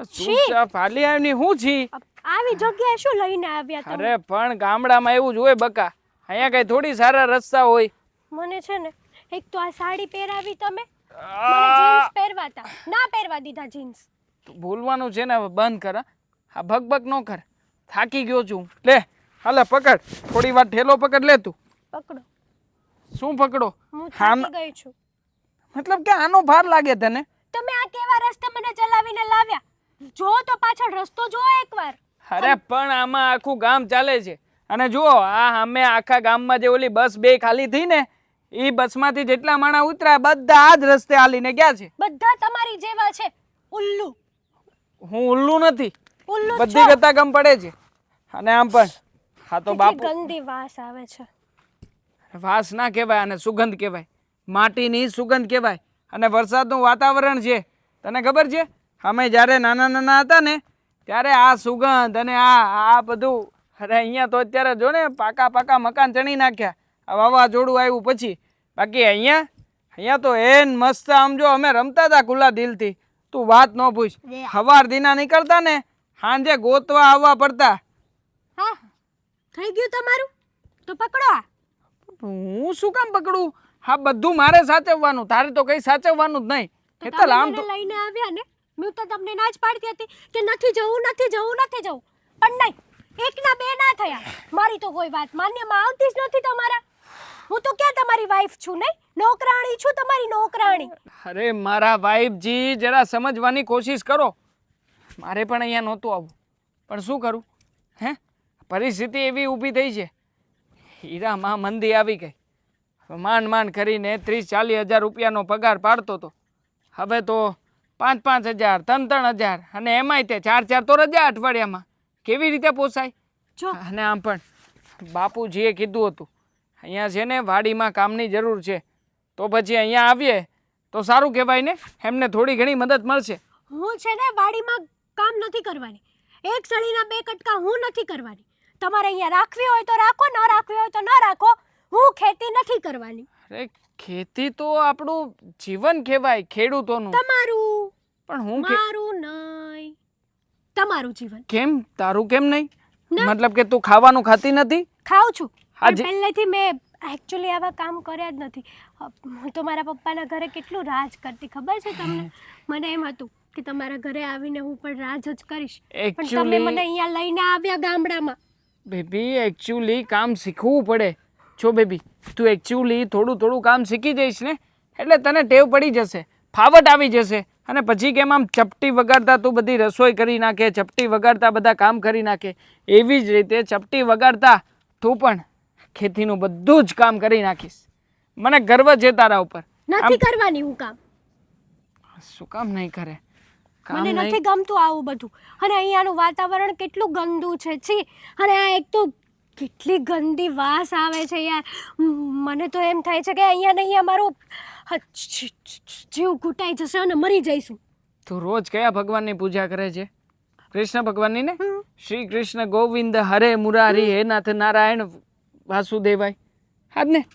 ચૂપચાપ હાલી આવની હું છી? આવી જગ્યાએ શું લઈને આવ્યા તમે? અરે પણ ગામડામાં એવું જ હોય બકા, અહીંયા કઈ થોડી સારા રસ્તા હોય. મને છે ને એક તો આ સાડી પહેરાવી તમે, મને જીન્સ પહેરવાતા ના પહેરવા દીધા જીન્સ. તું બોલવાનું છે ને હવે બંધ કર. હા ભગભગ ન કર, થાકી ગયો છું. લે હાલે પકડ, થોડી વાર ઠેલો પકડ. લે તું પકડો. શું પકડો? હું થાકી ગઈ છું. મતલબ કે આનો ભાર લાગે તને? તમે આ કેવા રસ્તે મને ચલાવીને લાવ્યા? જો તો પાછળ રસ્તો જો એકવાર. અરે પણ આમાં આખું ગામ ચાલે છે, અને જુઓ આ અમે આખા ગામમાં જે ઓલી બસ બે ખાલી થઈ ને, એ બસમાંથી જેટલા માણા ઉતર્યા બધા આ જ રસ્તે હાલીને ગયા છે. બધા તમારી જેવા છે, ઉલ્લુ. હું ઉલ્લુ નથી, ઉલ્લુ બધી ગતા ગમ પડે છે. અને આમ પણ હા તો બાપુ, ગંદી વાસ આવે છે. વાસ ના કહેવાય, અને સુગંધ કહેવાય, માટીની સુગંધ કહેવાય. અને વરસાદનું વાતાવરણ છે, તને ખબર છે અમે જ્યારે નાના નાના હતા ને ત્યારે આ સુગંધ અને આ બધું, અરે અહીંયા તો અત્યારે જો ને પાકા પાકા મકાન ચણી નાખ્યા આ વાવાઝોડું આવ્યું પછી. બાકી અહીંયા તો એન મસ્ત આમ જો અમે રમતા હતા ખુલ્લા દિલથી, તું વાત ન પૂછ. સવાર દીના નીકળતા ને સાંજે ગોતવા આવવા પડતા. હા થઈ ગયું તમારું, તો પકડો. હું શું કામ પકડું? હા બધું મારે સાચવવાનું, તારે તો કઈ સાચવવાનું જ નહીં. એટલે આમ તો લઈને આવ્યા ને, હું તો તમને ના જ પાડતી હતી કે નથી જવું નથી જવું નથી જવું, પણ નહીં, એકના બે ના થયા. મારી તો કોઈ વાત માન્યમાં આવતી જ નથી તમારા. હું તો ક્યાં તમારી વાઈફ છું? નહીં, નોકરાણી છું, તમારી નોકરાણી. અરે મારા વાઈફજી જરા સમજવાની કોશિશ કરો. મારે પણ અહીંયા નહોતું આવવું, પણ શું કરું? હે પરિસ્થિતિ એવી ઊભી થઈ છે. હીરામાં મંદી આવી ગઈ, માંડ માંડ કરીને 30-40 હજાર રૂપિયાનો પગાર પાડતો હતો. હવે તો 5-5 હજાર, 3-3 હજાર, અને એમાંય તે 4-4 તો રજા અઠવાડિયામાં. કેવી રીતે પોસાય? અને આમ પણ બાપુજીએ કીધું હતું અહીંયા છે ને વાડીમાં કામની જરૂર છે, તો પછી અહીંયા આવીએ તો સારું કહેવાય ને, એમને થોડી ઘણી મદદ મળશે. હું છે ને વાડીમાં કામ નથી કરવાની, એક સળીના બે કટકા હું નથી કરવાની. તમારે અહીંયા રાખવી હોય તો રાખો, ન રાખવી હોય તો ન રાખો. હું ખેતી નથી કરવાની. અરે ખેતી તો આપણું જીવન કહેવાય, ખેડૂતોનું. તમારું પણ હું મારું નહીં, તમારું જીવન. કેમ તારું કેમ નહીં? મતલબ કે તું ખાવાનું ખાતી નથી? ખાઉં છું, આજે પહેલેથી મેં એકચ્યુઅલી આવા કામ કર્યા જ નથી. હું તો મારા પપ્પાના ઘરે કેટલું રાજ કરતી ખબર છે તમને? મને એમ હતું કે તમારા ઘરે આવીને હું પણ રાજ જ કરીશ, પણ તમે મને અહીંયા લઈને આવ્યા ગામડામાં. બેબી એકચ્યુઅલી કામ શીખવું પડે. જો બેબી તું એકચ્યુઅલી થોડું થોડું કામ શીખી જઈશ ને એટલે તને ટેવ પડી જશે, ફાવટ આવી જશે. અને પછી કેમ આમ ચપટી વગાડતા તું બધી રસોઈ કરી નાખે, ચપટી વગાડતા બધા કામ કરી નાખે, એવી જ રીતે ચપટી વગાડતા તું પણ ખેતીનું બધું જ કામ કરી નાખીશ. મને ગર્વ છે તારા ઉપર. નથી કરવાની હું કામ. શું કામ નહીં કરે? મને નથી ગમતું આવું બધું. અને અહીંયાનું વાતાવરણ કેટલું ગંદુ છે. છી, અને આ એક તો કેટલી ગંદી વાસ આવે છે યાર. મને તો એમ થાય છે કે અહીંયા ને અહીંયા મારું જીવ ઘૂંટાઈ જશે અને મરી જઈશું. તું રોજ કયા ભગવાનની પૂજા કરે છે? કૃષ્ણ ભગવાનની ને? શ્રી કૃષ્ણ ગોવિંદ હરે મુરારી હે નાથ નારાયણ વાસુદેવાય. હાજ ને?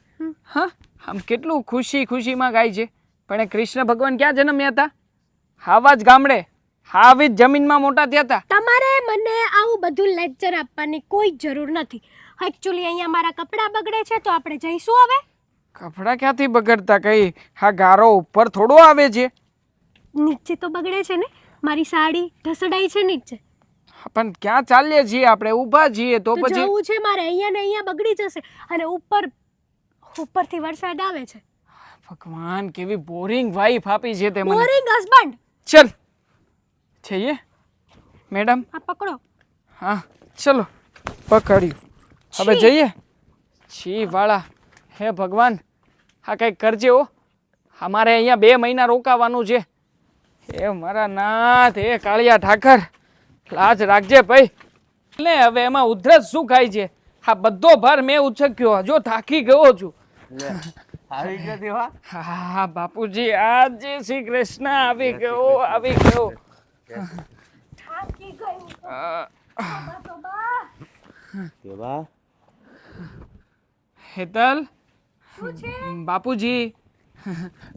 હા, આમ કેટલું ખુશી ખુશીમાં ગાય છે. પણ એ કૃષ્ણ ભગવાન ક્યાં જન્મ્યા હતા? આવા જ ગામડે, આવી જ જમીનમાં મોટા થયા હતા. તમારે મને આવું બધું લેક્ચર આપવાની કોઈ જરૂર નથી. એકચ્યુઅલી અહીંયા મારા કપડાં બગડે છે, તો આપણે જઈશું હવે. કપડાં ક્યાંથી બગડતા? કઈ હા ગારો ઉપર થોડો આવે છે? નીચે તો બગડે છે ને, મારી સાડી ઢસડાઈ છે નીચે. પણ ક્યાં ચાલીએ છીએ આપણે? ઊભા છીએ તો પછી જવું છે મારે. અહીંયા ને અહીંયા બગડી જશે, અને ઉપરથી વરસાદ આવે છે. ભગવાન કેવી બોરિંગ વાઈફ આપી છે તે મને. Boring husband. ચલ જઈએ મેડમ. આ પકડો. હા ચલો પકડ્યું. હવે જઈએ. છી વાળા, હે ભગવાન હા કંઈક કરજે હો. અમારે અહીંયા 2 મહિના રોકાવાનું છે. એ મારા નાથ, એ કાળિયા ઠાકર લાજ રાખજે ભાઈ. લે હવે એમાં ઉધરસ શું ખાય છે? હા બધો ભાર મેં ઉચક્યો, જો થાકી ગયો છું. આવી ગયો દેવા. હા બાપુજી, આજે શ્રી કૃષ્ણ આવી ગયો. થાકી ગઈ દેવા. હેતલ,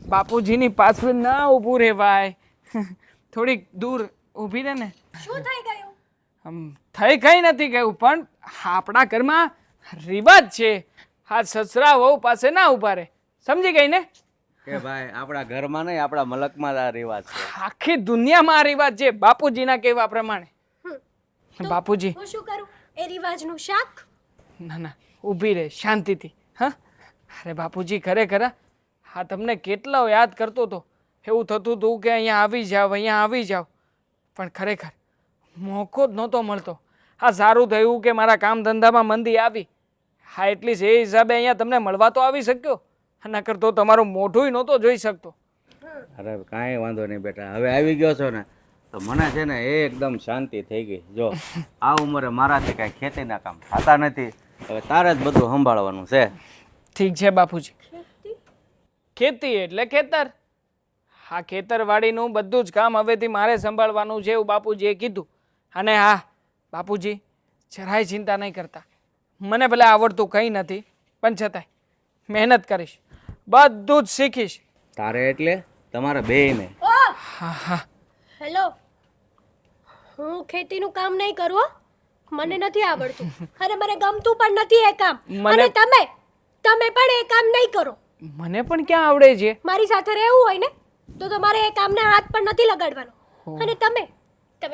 બાપુજીની પાછળ ના ઊભું રહેવાય, થોડીક દૂર ઊભી રહે ને. શું થઈ ગયું? થઈ કંઈ નથી ગયું, પણ આપણા ઘરમાં રિવાજ છે, આ સસરા વહુ પાસે ના ઊભા રહે. સમજી ગઈ ને? કે ભાઈ આપણા ઘરમાં નહીં, આપણા મલકમાં આ રિવાજ છે. આખી દુનિયામાં આ રિવાજ છે બાપુજીના કહેવા પ્રમાણે. તો બાપુજી હું શું કરું? એ રિવાજનું શાક? ના ના, ઊભી રહે શાંતિથી. હા, અરે બાપુજી ખરેખર હા તમને કેટલો યાદ કરતો હતો. એવું થતું હતું કે અહીંયા આવી જાવ, અહીંયા આવી જાવ, પણ ખરેખર મોકો જ નહોતો મળતો. હા, સારું થયું કે મારા કામ ધંધામાં મંદી આવી. હા, એટલી એ હિસાબે અહીંયા તમને મળવા તો આવી શક્યો, નકર તો તમારું મોઢું નહોતો જોઈ શકતો. અરે કાંઈ વાંધો નહીં બેટા, હવે આવી ગયો છો ને તો મને છે ને એકદમ શાંતિ થઈ ગઈ. જો આ ઉંમરે મારાથી કાંઈ ખેતીના કામ થતા નથી, હવે તારે જ બધું સંભાળવાનું છે. ઠીક છે બાપુજી. ખેતી એટલે ખેતર. હા, ખેતરવાડીનું બધું જ કામ હવેથી મારે સંભાળવાનું છે એવું બાપુજીએ કીધું. અને હા બાપુજી, જરાય ચિંતા નહીં કરતા. મને ભલે આવડતું કંઈ નથી, પણ છતાંય મહેનત કરીશ, બધું જ શીખીશ. તારે એટલે તમારા બેયને. હા હા, હેલો, હું ખેતીનું કામ નહીં કરું હો. મને નથી આવડતું અને મને ગમતું પણ નથી એ કામ. અને તમે પણ એ કામ નહીં કરો. મને પણ ક્યાં આવડે છે. મારી સાથે રહેવું હોય ને તો તમારે એ કામને હાથ પણ નથી લગાડવાનો. અને તમે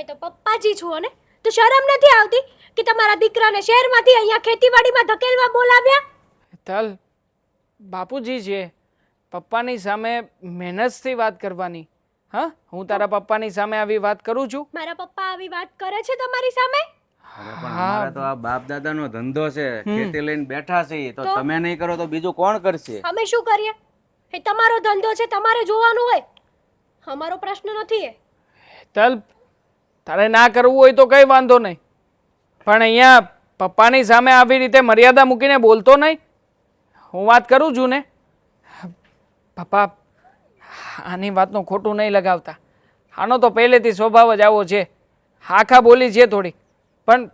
તો પપ્પાજી છો ને, તો શરમ નથી આવતી કે તમારા દીકરાને શહેરમાંથી અહીંયા ખેતીવાડીમાં ધકેલવા બોલાવ્યા? તલ બાપુજી છે, પપ્પાની સામે મહેનતથી વાત કરવાની. હા, હું તારા પપ્પાની સામે આવી વાત કરું છું? મારા પપ્પા આવી વાત કરે છે તમારી સામે? અરે પણ અમારે તો આ બાપ દાદાનો ધંધો છે, ખેતી લઈને બેઠા છે, તો તમે નહીં કરો તો બીજું કોણ કરશે? અમે શું કરીએ? એ તમારો ધંધો છે, તમારે જોવાનું હોય. અમારો પ્રશ્ન નથી એ. તલ તારે ના કરવું હોય તો કંઈ વાંધો નહીં, પણ અહીંયા પપ્પાની સામે આવી રીતે મર્યાદા મૂકીને બોલતો નહીં. હું વાત કરું છું ને. પપ્પા આની વાતનું ખોટું નહીં લગાવતા. આનો તો પહેલેથી સ્વભાવ જ આવો છે, આખા બોલી છે થોડી, પણ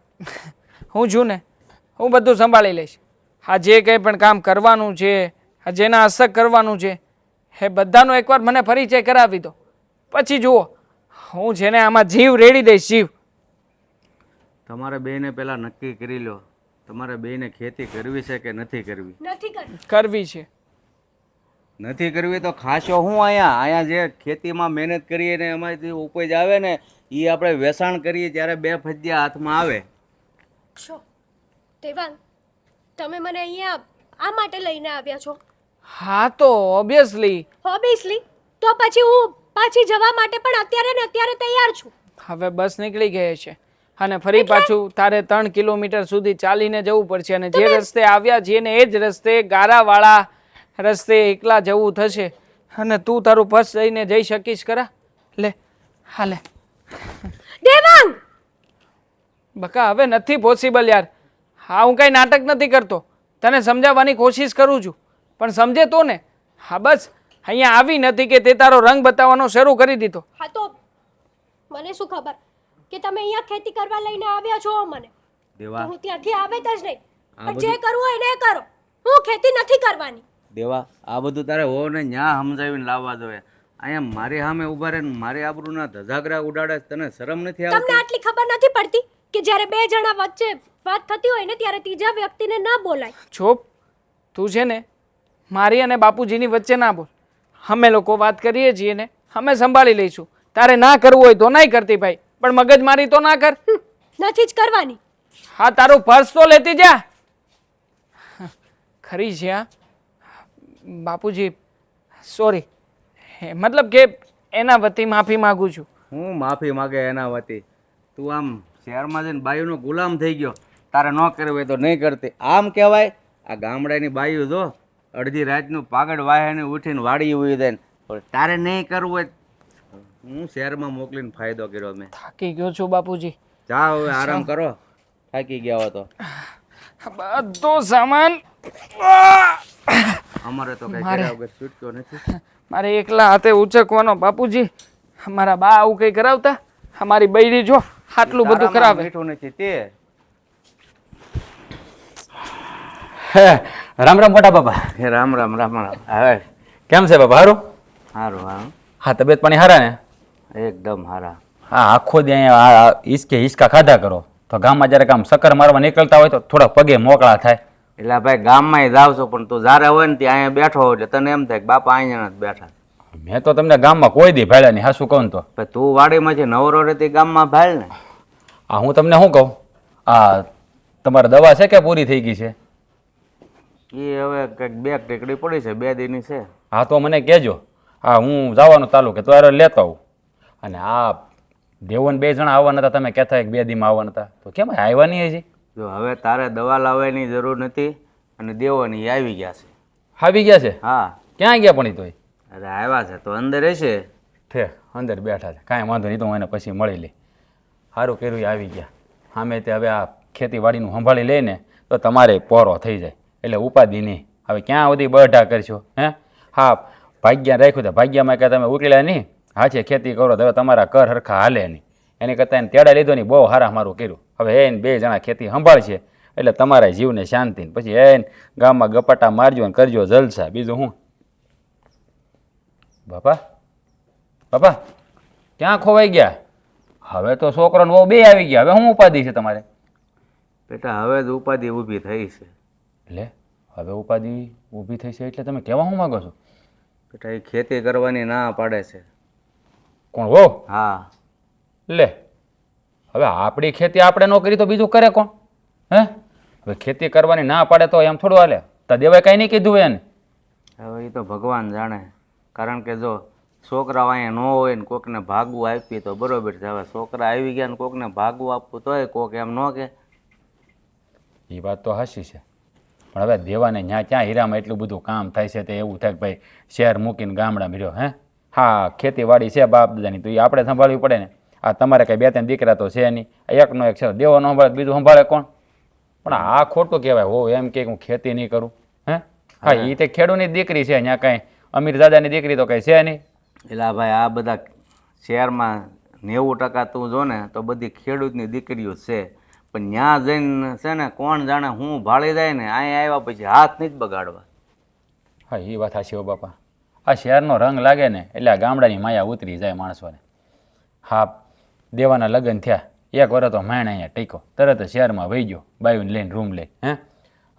હું છું ને, હું બધું સંભાળી લઈશ. આ જે કંઈ પણ કામ કરવાનું છે, આ જેના હસ્તક કરવાનું છે, એ બધાનો એકવાર મને પરિચય કરાવી દો, પછી જુઓ હું જેને આમાં જીવ રેડી દઈશ. જીવ તમારે બેયને પહેલા નક્કી કરી લો, તમારે બેયને ખેતી કરવી છે કે નથી કરવી? નથી કરવી. કરવી છે. નથી કરવી તો ખાશો હું અહીંયા જે ખેતીમાં મહેનત કરીએ ને એમાંથી ઉપજ આવે ને એ આપણે વેચાણ કરીએ ત્યારે બે ફજિયા હાથમાં આવે. છો દેવાંગ, તમે મને અહીંયા આ માટે લઈને આવ્યા છો? હા તો ઓબ્વિયસલી. તો પછી હું પાછી જવા માટે પણ અત્યારે ને અત્યારે તૈયાર છું. હવે બસ નીકળી ગઈ છે અને ફરી પાછું તારે 3 કિલોમીટર સુધી ચાલીને જવું પડશે, અને જે રસ્તે આવ્યા છીએ ને એ જ રસ્તે ગારાવાળા રસ્તે એકલા જવું થશે. અને તું તારું પર્સ લઈને જઈ શકીશ ખરા? લે હાલે. દેવાંગ, બકા હવે નથી પોસિબલ યાર. હા, હું કઈ નાટક નથી કરતો, તને સમજાવવાની કોશિશ કરું છું, પણ સમજે તો ને. હા બસ અહીંયા આવી નથી કે તે તારો રંગ બતાવવાનો શરૂ કરી દીધો. હા તો મને શું ખબર કે તમે અહીંયા ખેતી કરવા લઈને આવ્યા છો મને? દેવા, હું ત્યાંથી આવે જ નહીં. પણ જે કરવું હોય ને એ કરો, હું ખેતી નથી કરવાની. દેવા આ બધું તારે હોવ ને ન્યા સમજાવીને લાવવા જોઈએ. અહીંયા મારી સામે ઊભા રહીને મારી આબરૂના ધજાગરા ઉડાડે, તને શરમ નથી આવતી? તમને આટલી ખબર નથી પડતી કે જ્યારે બે જણા વચ્ચે વાત થતી હોય ને ત્યારે ત્રીજા વ્યક્તિને ના બોલાય? ચોપ, તું છે ને મારી અને બાપુજીની વચ્ચે ના બોલ. અમે લોકો વાત કરીએ છીએ ને, અમે સંભાળી લઈશું. તારે ના કરવું હોય તો નહીં કરતી ભાઈ, પણ મગજમારી તો ના કર. નથી જ કરવાની. હા, તારું પર્સ તો લેતી જા. ખરી છે હા બાપુજી, સોરી, મતલબ કે એના વતી માફી માગું છું. હું માફી માગે એના વતી? તું આમ શહેરમાં જઈને બાયુનો ગુલામ થઈ ગયો. તારે ન કરવી હોય તો નહીં કરતી. આમ કહેવાય આ ગામડાની બાયુ જો અડધી રાતનું પાગડ વાહેને ઉઠીને વાડી ઉઈ દે. તારે નહીં કરવું હોય, હું શહેરમાં મોકલીને ફાયદો કર્યો મેં. થાકી ગયો છું બાપુજી. જાઓ હવે આરામ કરો, થાકી ગયા હો તો. બધો સામાન અમારે તો કઈ કર્યા વગર છૂટક્યો નથી. મારે એકલા હાથે ઉચકવાનો બાપુજી. મારા બા આવું કઈ કરાવતા? અમારી બૈરી જો આટલું બધું કરાવે. મીઠું નથી તે. હે રામ રામ મોટા બાપા. હે રામ રામ રામ રામ. હવે કેમ છે બાપા? હારું? સારું સારું. હા, તબિયત પાણી હારા ને? એકદમ સારા. હા આખો દી અહીંયા હિસકે હિસકા ખાધા કરો તો ગામમાં જ્યારે કામ ચક્કર મારવા નીકળતા હોય તો થોડા પગે મોકળા થાય. એટલે ભાઈ ગામમાં જાવ છો પણ તું જ્યારે હોય ને ત્યાં અહીંયા બેઠો હોય એટલે તને એમ થાય કે બાપા અહીંયા જ બેઠા. મેં તો તમને ગામમાં કોઈ દી ભાડ્યા નહીં. હા શું કહું તો ભાઈ તું વાડીમાંથી નવરો રહેતી ગામમાં ભાળ ને. આ હું તમને શું કહું, આ તમારી દવા છે કે પૂરી થઈ ગઈ છે? એ હવે કંઈક બે ટેકડી પડી છે, 2 દીની છે. હા તો મને કહેજો. હા હું જવાનું ચાલુ કે તો લેતો આવું. અને આ દેવોને 2 જણા આવવાના હતા, તમે કહેતા 2 દીમાં આવવાના હતા, તો કેમ આવ્યા નહીં હજી? જો હવે તારે દવા લાવવાની જરૂર નથી અને દેવાની ઈ આવી ગયા છે. આવી ગયા છે? હા. ક્યાં ગયા પણ ઈ તોય? અરે આવ્યા છે તો અંદર હશે. છે અંદર બેઠા છે, કાંઈ વાંધો નહીં, તો હું એને પછી મળી લઈ. સારું કર્યું એ આવી ગયા. સામે તે હવે આ ખેતીવાડીનું સંભાળી લઈને તો તમારે પોરો થઈ જાય, એટલે ઉપાધિ નહીં. હવે ક્યાં સુધી બઢા કરશો? હે હા ભાગ્યા રાખ્યું તો ભાગ્યામાં કે તમે ઉકેલ્યા નહીં. હા છે ખેતી કરો તો હવે તમારા કર હરખા હાલે નહીં. એની કરતાં એને તેડા લીધો નહીં, બહુ સારા મારું કર્યું. હવે એને 2 જણા ખેતી સંભાળશે એટલે તમારા જીવને શાંતિ. પછી એને ગામમાં ગપાટા મારજો અને કરજો જલસા. બીજું શું? બાપા બાપા ક્યાં ખોવાઈ ગયા? હવે તો છોકરો ને બહુ 2 આવી ગયા. હવે શું ઉપાધિ છે તમારે? બેટા હવે જ ઉપાધિ ઊભી થઈ છે. લે હવે ઉપાધિ ઊભી થઈ છે એટલે તમે કહેવા શું માગો છો? બેટા એ ખેતી કરવાની ના પાડે છે. કોણ હો? હા. લે હવે આપણી ખેતી આપણે ન કરી તો બીજું કરે કોણ? હે હવે ખેતી કરવાની ના પાડે તો એમ થોડું હાલે? તો દેવાય કાંઈ નહીં કીધું એને? હવે એ તો ભગવાન જાણે. કારણ કે જો છોકરાઓ અહીંયા ન હોય ને કોકને ભાગવું આપીએ તો બરોબર છે. હવે છોકરા આવી ગયા ને કોકને ભાગવું આપવું તોય કોક એમ ન કે. એ વાત તો હાચી છે, પણ હવે દેવાને ક્યાં હીરામાં એટલું બધું કામ થાય છે તે એવું થાય કે ભાઈ શહેર મૂકીને ગામડામાં રહ્યો. હે હા ખેતીવાડી છે બાપ દાદાની, તો એ આપણે સંભાળવી પડે ને. આ તમારે કંઈ 2-3 દીકરા તો છે નહીં, એકનો એક છે, દેવો ન સંભાળે બીજું સંભાળે કોણ? પણ આ ખોટું કહેવાય હો એમ કે હું ખેતી નહીં કરું. હે હા એ તે ખેડૂતની દીકરી છે, ત્યાં કાંઈ અમીર દાદાની દીકરી તો કંઈ છે નહીં. એટલે ભાઈ આ બધા શહેરમાં 90% તું જો ને તો બધી ખેડૂતની દીકરીઓ છે, પણ ત્યાં જઈને છે ને કોણ જાણે હું ભાળી જાય ને અહીંયા આવ્યા પછી હાથ નહીં જ બગાડવા. હા એ વાત સાચી હો બાપા. આ શહેરનો રંગ લાગે ને એટલે આ ગામડાની માયા ઉતરી જાય માણસોને. હા દેવાના લગ્ન થયા 1 વર્ષ તો માણ અહીંયા ટેકો, તરત જ શહેરમાં વહી ગયો બાયુને લઈને રૂમ લઈ. હે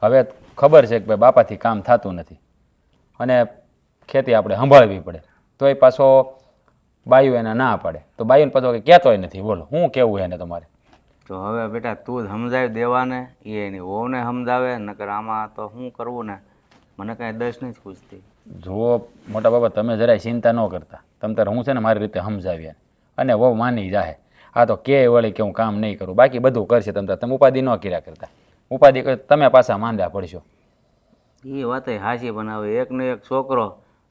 હવે ખબર છે કે ભાઈ બાપાથી કામ થતું નથી અને ખેતી આપણે સંભાળવી પડે, તોય પાછો બાયુ એને ના પાડે, તો બાયુને પાછો કંઈ કહેતોય નથી. બોલો શું કહેવું એને તમારે? તો હવે બેટા તું જ સમજાવી દેવાને, એ એની વહુને સમજાવે, નકર આમાં તો શું કરવું ને મને કાંઈ દસ નથી પૂછતી. જુઓ મોટા બાબા તમે જરાય ચિંતા ન કરતા, તમે તારે હું છે ને મારી રીતે સમજાવીએ અને વહુ માની જાય. આ તો કે વળી કે હું કામ નહીં કરું, બાકી બધું કરશે. તમે ઉપાધિ ન કર્યા કરતા. ઉપાધિ તમે પાછા માંદ્યા પડશો. એ વાત હાચી, પણ હવે એકનો એક છોકરો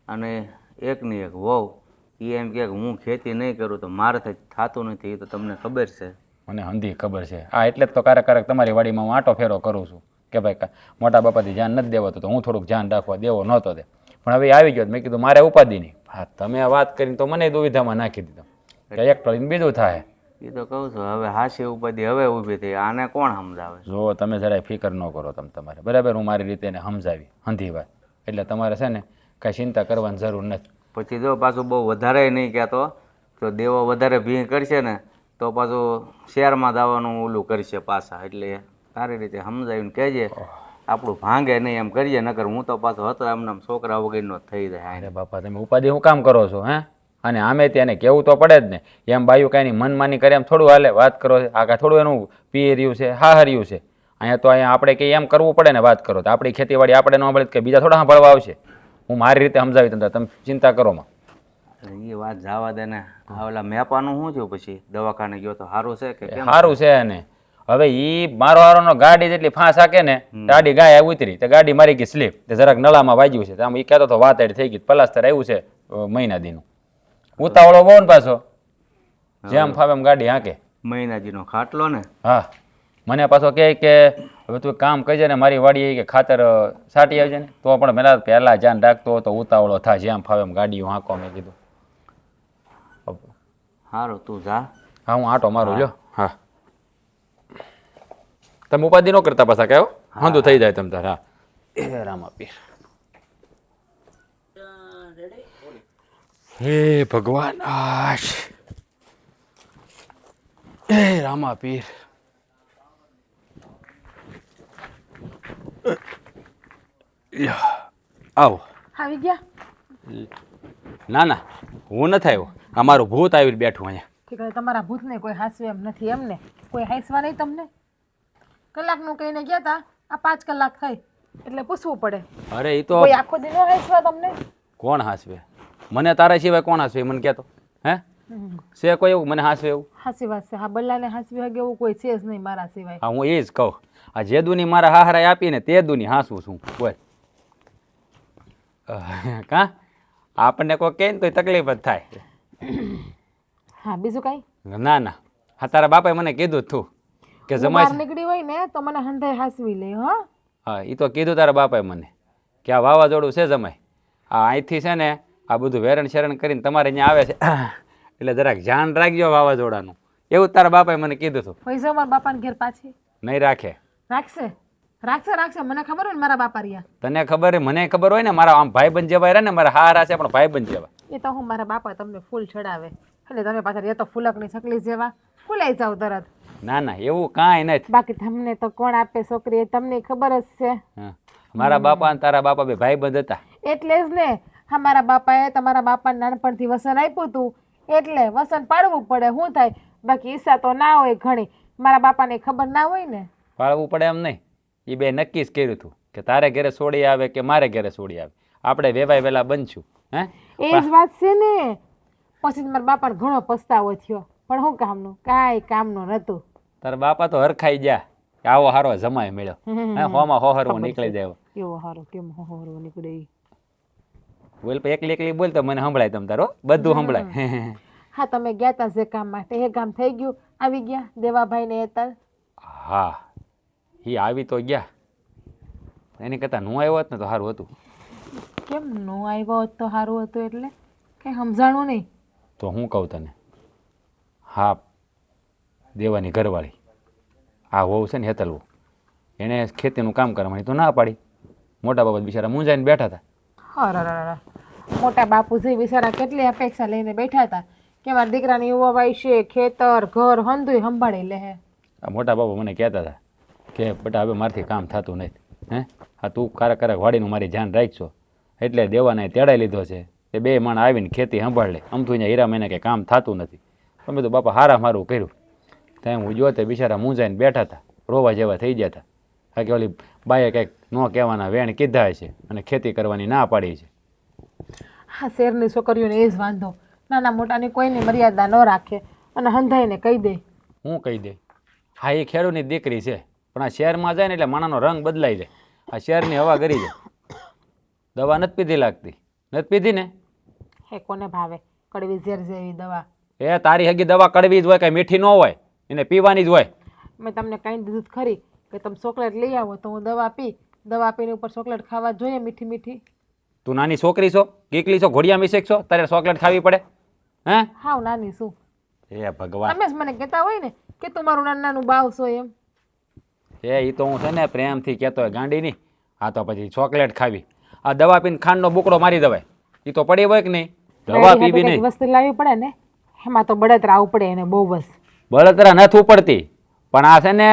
અને એકની એક વહુ એ એમ કે હું ખેતી નહીં કરું તો મારાથી થતું નથી. એ તો તમને ખબર છે. મને હંધી ખબર છે. આ એટલે જ તો ક્યારેક તમારી વાડીમાં હું આંટો ફેરો કરું છું કે ભાઈ મોટા બાપાથી ધ્યાન નથી દેવાતું, તો હું થોડુંક ધ્યાન રાખવા દેવો નહોતો દે. પણ હવે આવી ગયો મેં કીધું મારે ઉપાધિ નહીં. હા તમે આ વાત કરીને તો મને દુવિધામાં નાખી દીધો કે એક ટળીને બીજું થાય. એ તો કહું છું હવે હાચી ઉપાધિ હવે ઊભી થઈ, આને કોણ સમજાવે? જો તમે જરાય ફિકર ન કરો તમારે બરાબર. હું મારી રીતે એને સમજાવી હંધી વાત, એટલે તમારે છે ને કાંઈ ચિંતા કરવાની જરૂર નથી. પછી જો પાછું બહુ વધારે નહીં કહેતો, તો દેવો વધારે ભીંગ કરશે ને તો પાછું શહેરમાં જવાનું ઓલું કરશે પાછા. એટલે સારી રીતે સમજાવીને કહેજે, આપણું ભાંગે નહીં એમ કરીએ, નકર હું તો પાછો હતો એમને છોકરા વગરનો થઈ જાય. અરે બાપા તમે ઉપાધિ શું કામ કરો છો? હે અને આમે તેને કહેવું તો પડે જ ને. એમ બાયું કાંઈ મનમાની કરે એમ થોડું હાલે? વાત કરો આ કાંઈ થોડું એનું પી રહ્યું છે, હા હર્યું છે. અહીંયા તો અહીંયા આપણે કંઈ એમ કરવું પડે ને વાત કરો તો. આપણી ખેતીવાડી આપણે ન સાંભળે કે બીજા થોડા સાંભળવા આવશે. હું મારી રીતે સમજાવી તમે ચિંતા કરો માં. એ વાત જવા દે ને. ઓલા મેપાનું શું થયું પછી? દવાખાને ગયો તો સારું છે કે કેમ? સારું છે ને. હવે એ મારો હારોનો ગાડી જેટલી ફાંસ હાકે ને ગાડી ગાય ઉતરી તો ગાડી મારી ગઈ સ્લીપ, તે જરાક નળામાં વાગ્યું છે. આમ એ કહેતો હતો વાત થઈ ગઈ, પ્લાસ્ટર આવ્યું છે મહિના દીનું. ઉતાવળો બહુ ને પાછો, જેમ ફાવે એમ ગાડી હાકે. મહિનાજીનો ખાટલો ને? હા મને પાછો કહે કે હવે તું કામ કરજે ને મારી વાડી કે ખાતર સાટી આવજે ને. તો પણ પહેલાં ધ્યાન રાખતો હતો, ઉતાવળો થાય જેમ ફાવે એમ ગાડીઓ હાંકો. મેં કીધું સારું તું જા. હા હું આટો મારું લ્યો. હા તમે ઉપાધિ ન કરતા પાછા કહેવો વાંધો થઈ જાય તમ તાર. હા રામા પીર. હે ભગવાન આશ એ રામા પીર. આવો. આવી ગયા ના ના, હું નથી આવ્યો. આ મારું ભૂત આવીને બેઠું અહીંયા. ઠીક છે, તમારા ભૂતને કોઈ હાંસવે એમ નથી એમને? કોઈ હાંસવા નહીં તમને? કલાકનું કહીને ગયા તા, આ 5 કલાક થઈ એટલે પૂછવું પડે. અરે એ તો કોઈ આખો દિનો હાંસવા તમને? કોણ હાંસવે? મને તારા સિવાય કોણ હાંસવે મને કહેતો? હે છે કોઈ એવું મને હાંસવે એવું? હાંસી વાત છે. હા, બલ્લાને હાંસવી હગે એવું કોઈ છે જ નહીં મારા સિવાય. હા, હું એ જ કહું. આ જે દુની મારા હાહરાએ આપીને તે દુની હાંસવું છું. બોલ. કાં આપણને કોઈ કહે ને તો તકલીફ જ થાય. હા, બીજું કાંઈ? ના ના, હા તારા બાપાએ મને કીધું જ તું કે હું જમાય બહાર નીકળી હોય ને તો મને હંધાઈ હાંસવી લે. હા, હા એ તો કીધું તારા બાપાએ મને કે આ વાવાઝોડું છે જમાય. આ અહીંથી છે ને આ બધું વેરણ શેરણ કરીને તમારે અહીંયા આવે છે એટલે જરાક ધ્યાન રાખજો વાવાઝોડાનું. એવું તારા બાપાએ મને કીધું હતું. પૈસા મારા બાપાને ઘેર પાછી નહીં રાખે. રાખશે રાખશે રાખશે. મને ખબર હોય ને મારા બાપા રહ્યા. તને ખબર મને ખબર હોય ને મારા આમ ભાઈબંધ જેવા રહ્યા ને મારા હારા છે પણ ભાઈબંધ જેવા. એ તો હું મારા બાપા તમને ફૂલ ચડાવે એટલે તમે પાછા એ તો ફૂલકની ચકલી જેવા ફૂલાઈ જાવ તરત. ના ના એવું કાંઈ નથી. બાકી તમને તો કોણ આપે છોકરી એ તમને ખબર જ છે. હા, મારા બાપા અને તારા બાપા બે ભાઈબંધ હતા એટલે જ ને હા, મારા બાપાએ તમારા બાપાને નાનપણથી વસન આપ્યું હતું એટલે વસન પાડવું પડે. શું થાય? બાકી ઈચ્છા તો ના હોય ઘણી. મારા બાપાને ખબર ના હોય ને. પાળવું પડે એમ નહીં. એ બે નક્કી જ કર્યું હતું કે તારે ઘરે છોડી આવે કે મારે ઘરે છોડી આવે. આપણે વેવાય વેલા બનશું. હે એ જ વાત છે ને. પછી મારા બાપાને ઘણો પસ્તાવો થયો પણ શું કામનું? કાંઈ કામનું નહોતું. તારા બાપા તો હરખાઈ ગયા કે આવો હારો જમાય મળ્યો. હે હોમાં હોહરવો નીકળી જાય. એવો હારો કેમ હોહરવો નીકળે? બોલ એકલી એકલી બોલ તો મને સંભળાય તમ તારો બધું સંભળાય. હા, તમે ગયા તા જે કામ માટે એ કામ થઈ ગયું? આવી ગયા દેવાભાઈ ને એતર? હા, એ આવી તો ગયા. એની કરતાં નું આવ્યો હોત ને તો સારું હતું. કેમ નો આવ્યો હોત તો સારું હતું? એટલે કંઈ સમજાણું નહીં. તો હું કહું તને, હા દેવાની ઘરવાળી આ વહુ છે ને હેતલવું, એણે ખેતીનું કામ કરવાની તો ના પાડી. મોટા બાબા બિચારા મૂંઝાઈને બેઠા હતા. અરે મોટા બાપુજી બિચારા કેટલી અપેક્ષા લઈને બેઠા હતા કે મારા દીકરાની યુવા છે, ખેતર ઘર હંધુય સંભાળી લે. આ મોટા બાબા મને કહેતા હતા કે બેટા હવે મારથી કામ થતું નથી. હે હા તું કારક વાડીનું મારી ધ્યાન રાખજો. એટલે દેવાને તેડાઈ લીધો છે. તે બે માણ આવીને ખેતી સંભાળ લે. આમ તો અહીંયા હીરા મહિને કે કામ થતું નથી. તમે તો બાપા હારા મારું કર્યું. ત્યાં હું જોતે બિચારા મૂંઝાઈને બેઠા હતા, રોવા જેવા થઈ ગયા હતા. હા કે ઓલી બાએ કંઈક ન કહેવાના વેણ કીધા છે અને ખેતી કરવાની ના પાડી છે. હા, શેરની છોકરીઓને એ જ વાંધો. નાના મોટાની કોઈની મર્યાદા ન રાખે અને હંધાઈને કહી દે. હું કહી દે? હા એ ખેડૂતની દીકરી છે પણ આ શહેરમાં જાય ને એટલે માણાનો રંગ બદલાઈ જાય. આ શહેરની હવા ગરી જાય. દવા નથી પીધી લાગતી? નથી પીધી ને? હે કોને ભાવે કડવી ઝેર જેવી દવા? એ તારી હગી દવા કડવી જ હોય કાંઈ મીઠી ન હોય, એને પીવાની જ હોય. મેં તમને કહી દીધું જ ખરી કે તમે ચોકલેટ લઈ આવો તો હું દવા પીને ઉપર ચોકલેટ ખાવા જોઈએ મીઠી મીઠી. તું નાની છોકરી છો, કીકલી છો, ઘોડિયા મિસેક છો, તારે ચોકલેટ ખાવી પડે? હે હાવ નાની શું? એ ભગવાન, તમે જ મને કહેતા હોય ને કે તું મારું નાનું નાનું બાવ છો એમ. એ તો હું છે ને પ્રેમથી કહેતો હોય ગાંડી નહીં. આ તો પછી ચોકલેટ ખાવી, આ દવા પીને ખાંડનો બુકડો મારી દવાય. એ તો પડી હોય કે નહીં? દવા પીવી નહીં. વસ્તુ લાવવી પડે ને, એમાં તો બળતરા આવું પડે એને બહુ. બસ બળતરા નથી ઉપડતી પણ આ છે ને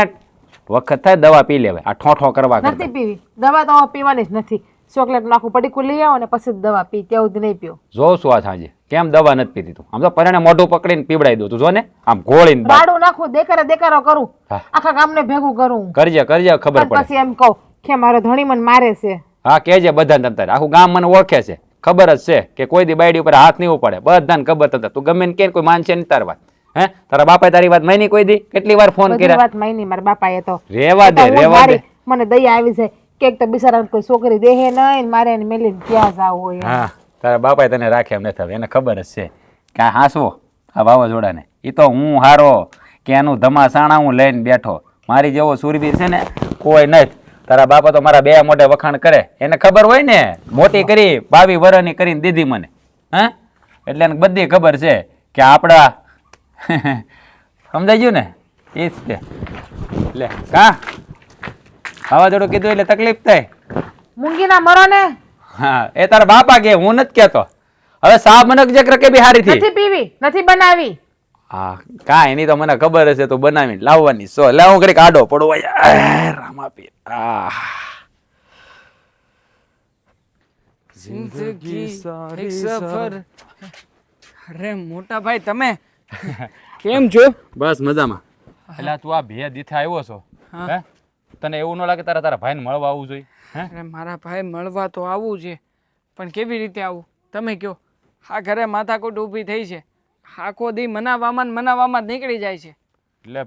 વખત થાય દવા પી લેવાય. આ ઠોઠો કરવા નથી પીવી દવા તો પીવાની જ નથી. ચોકલેટ નાખું પડીકું લઈ આવો ને પછી જ દવા પી, ત્યાં સુધી નહીં પીવો. જોઉં છું આ સાંજે કેમ દવા નથી પીતી તું. આમ તો પરણે મોઢું પકડીને પીવડાવી દઉં. તું જો ને આમ ગોળીને દાડું નાખું, દેકારો કરું, હા. આખા ગામને ભેગું કરું. કરજે ખબર પડે. પછી એમ કહું કે મારો ધણી મને મારે છે. હા કહેજે બધાને તમ તારે. આખું ગામ મને ઓળખે છે, ખબર જ છે કે કોઈ દી બાયડી ઉપર હાથ નહીં ઉપાડે. બધાને ખબર તમ તારે. તું ગમે ને કે કોઈ માનશે નહીં તારી વાત. હે તારા બાપાએ તારી વાત માની કોઈ દી? કેટલી વાર ફોન બધી કર્યા? વાત માની મારા બાપાએ તો. રેવા દે મને દયા આવી જાય કે એક તો બિચારાને કોઈ છોકરી દેહે નહીં, મારે એને મેલીને ક્યાં જાવ હોય. હા તારા બાપાએ તને રાખે એમ નથી. એને ખબર જ છે કે આ હાંસવો આ વાવાઝોડાને. એ તો હું હારો કે એનું ધમાસાણા હું લઈને બેઠો. મારી જેવો સુરવીર છે ને કોઈ નથી. તારા બાપા તો મારા બે મોઢે વખાણ કરે. એને ખબર હોય ને, મોટી કરી 22 વર્ષની કરીને દીધી મને. હા એટલે એને બધી ખબર છે કે આપણા સમજાઈ ગયું ને? એ જ છે. એટલે કા વાવાઝોડું કીધું એટલે તકલીફ થાય. મૂંગીના મરો ને. હા એ તારા બાપા કે, હું નથી કહેતો. હવે સાબ મને જે રકે બી હારી થી નથી પીવી, નથી બનાવી. હા કાંઈ નહીં તો મને ખબર હશે તો બનાવીને લાવવાની સો લે હું ઘડીક આડો પડવા રામાપીર જિંદગી એક સફર. અરે મોટા ભાઈ તમે કેમ છો? બસ મજામાં. એટલે તું આ બે દીથે આવ્યો છો હે તને એવું ન લાગે તારા ભાઈને મળવા આવવું જોઈએ હે? અરે મારા ભાઈ મળવા તો આવવું છે પણ કેવી રીતે આવું તમે કહો. આ ઘરે માથાકૂટ ઊભી થઈ છે. આખો દી મનાવવામાં ને મનાવવામાં જ નીકળી જાય છે. એટલે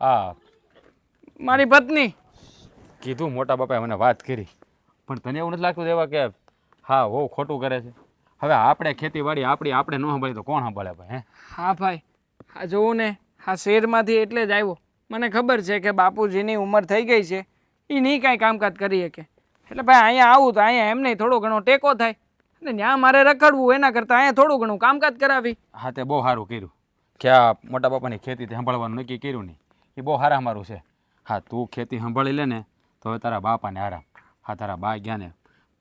હા મારી પત્ની કીધું મોટા બાપાએ મને વાત કરી પણ તને એવું નથી લાગતું દેવા કે હા બહુ ખોટું કરે છે. હવે આપણે ખેતીવાડી આપણે ન સંભાળી તો કોણ સંભાળે ભાઈ હે? હા ભાઈ આ જોવું ને આ શહેરમાંથી એટલે જ આવ્યો. મને ખબર છે કે બાપુજીની ઉંમર થઈ ગઈ છે એ નહીં કાંઈ કામકાજ કરી શકે એટલે ભાઈ અહીંયા આવું તો અહીંયા એમને થોડો ઘણો ટેકો થાય અને ત્યાં મારે રખડવું એના કરતાં અહીંયા થોડું ઘણું કામકાજ કરાવી. હા તે બહુ સારું કર્યું કે આ મોટા બાપાની ખેતી સંભાળવાનું નક્કી કર્યું નહીં એ બહુ સારા મારું છે. હા તું ખેતી સંભાળી લે ને તો હવે તારા બાપાને આરામ. હા તારા બા ગયા ને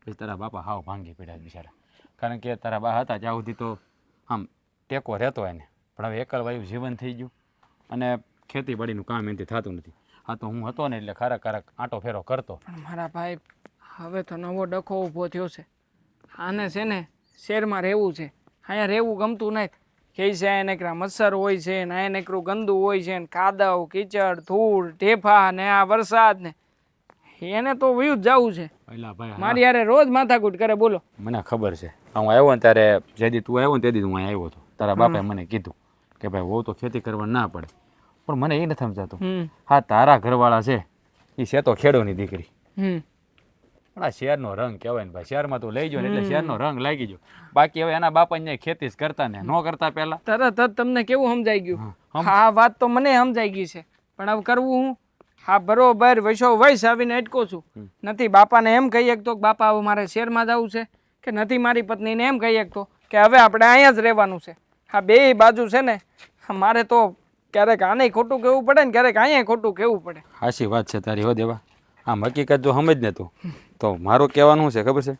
પછી તારા બાપા હાવ ભાંગી પડ્યા બિચારા કારણ કે તારા બા હતા ત્યાં સુધી તો આમ ટેકો રહેતો એને પણ હવે એકલવાયું જીવન થઈ ગયું અને ખેતીવાડીનું કામ એનાથી થતું નથી. હા તો હું હતો ને એટલે ખારક આંટો ફેરો કરતો. પણ મારા ભાઈ હવે તો નવો ડખો ઊભો થયો છે. આને છે ને શહેરમાં રહેવું છે અહીંયા રહેવું ગમતું નથી. કે છે એને એકરા મચ્છર હોય છે ને એને એકરું ગંદુ હોય છે ને કાદવ કીચડ ધૂળ ઢેફા ને આ વરસાદ ને એને તો વયું જ જવું છે. પેલા ભાઈ મારી યારે રોજ માથાકૂટ કરે બોલો. મને ખબર છે હું આવ્યો ને ત્યારે જેદી તું આવ્યો ને તેથી હું અહીંયા આવ્યો હતો તારા બાપાએ મને કીધું કે ભાઈ બહુ તો ખેતી કરવા ના પડે પણ મને એ નથી સમજાતું. હા તારા ઘરવાળા છે એ છે તો ખેડૂની દીકરી પણ આ શહેરનો રંગ કહેવાય ને ભાઈ શહેરમાં તું લઈ ગયો ને એટલે શહેરનો રંગ લાગી ગયો. બાકી હવે એના બાપા ને ખેતી જ કરતા ને ન કરતા પહેલા તરત જ તમને કેવું સમજાઈ ગયું? હા વાત તો મને સમજાઈ ગઈ છે પણ હવે કરવું હું? હા બરોબર વૈસો વૈસ આવીને અટકો છું. નથી બાપાને એમ કહી શકતો કે બાપા હવે મારે શહેરમાં જવું છે કે નથી મારી પત્નીને એમ કહી શકતો કે હવે આપણે અહીંયા જ રહેવાનું છે. હા બે બાજુ છે ને મારે તો ક્યારેક આને ખોટું કહેવું પડે ને ક્યારેક અહીંયા ખોટું કહેવું પડે. સાચી વાત છે તારી હો દેવા. આમ હકીકત જો સમજ ને તું તો મારું કહેવાનું છે ખબર છે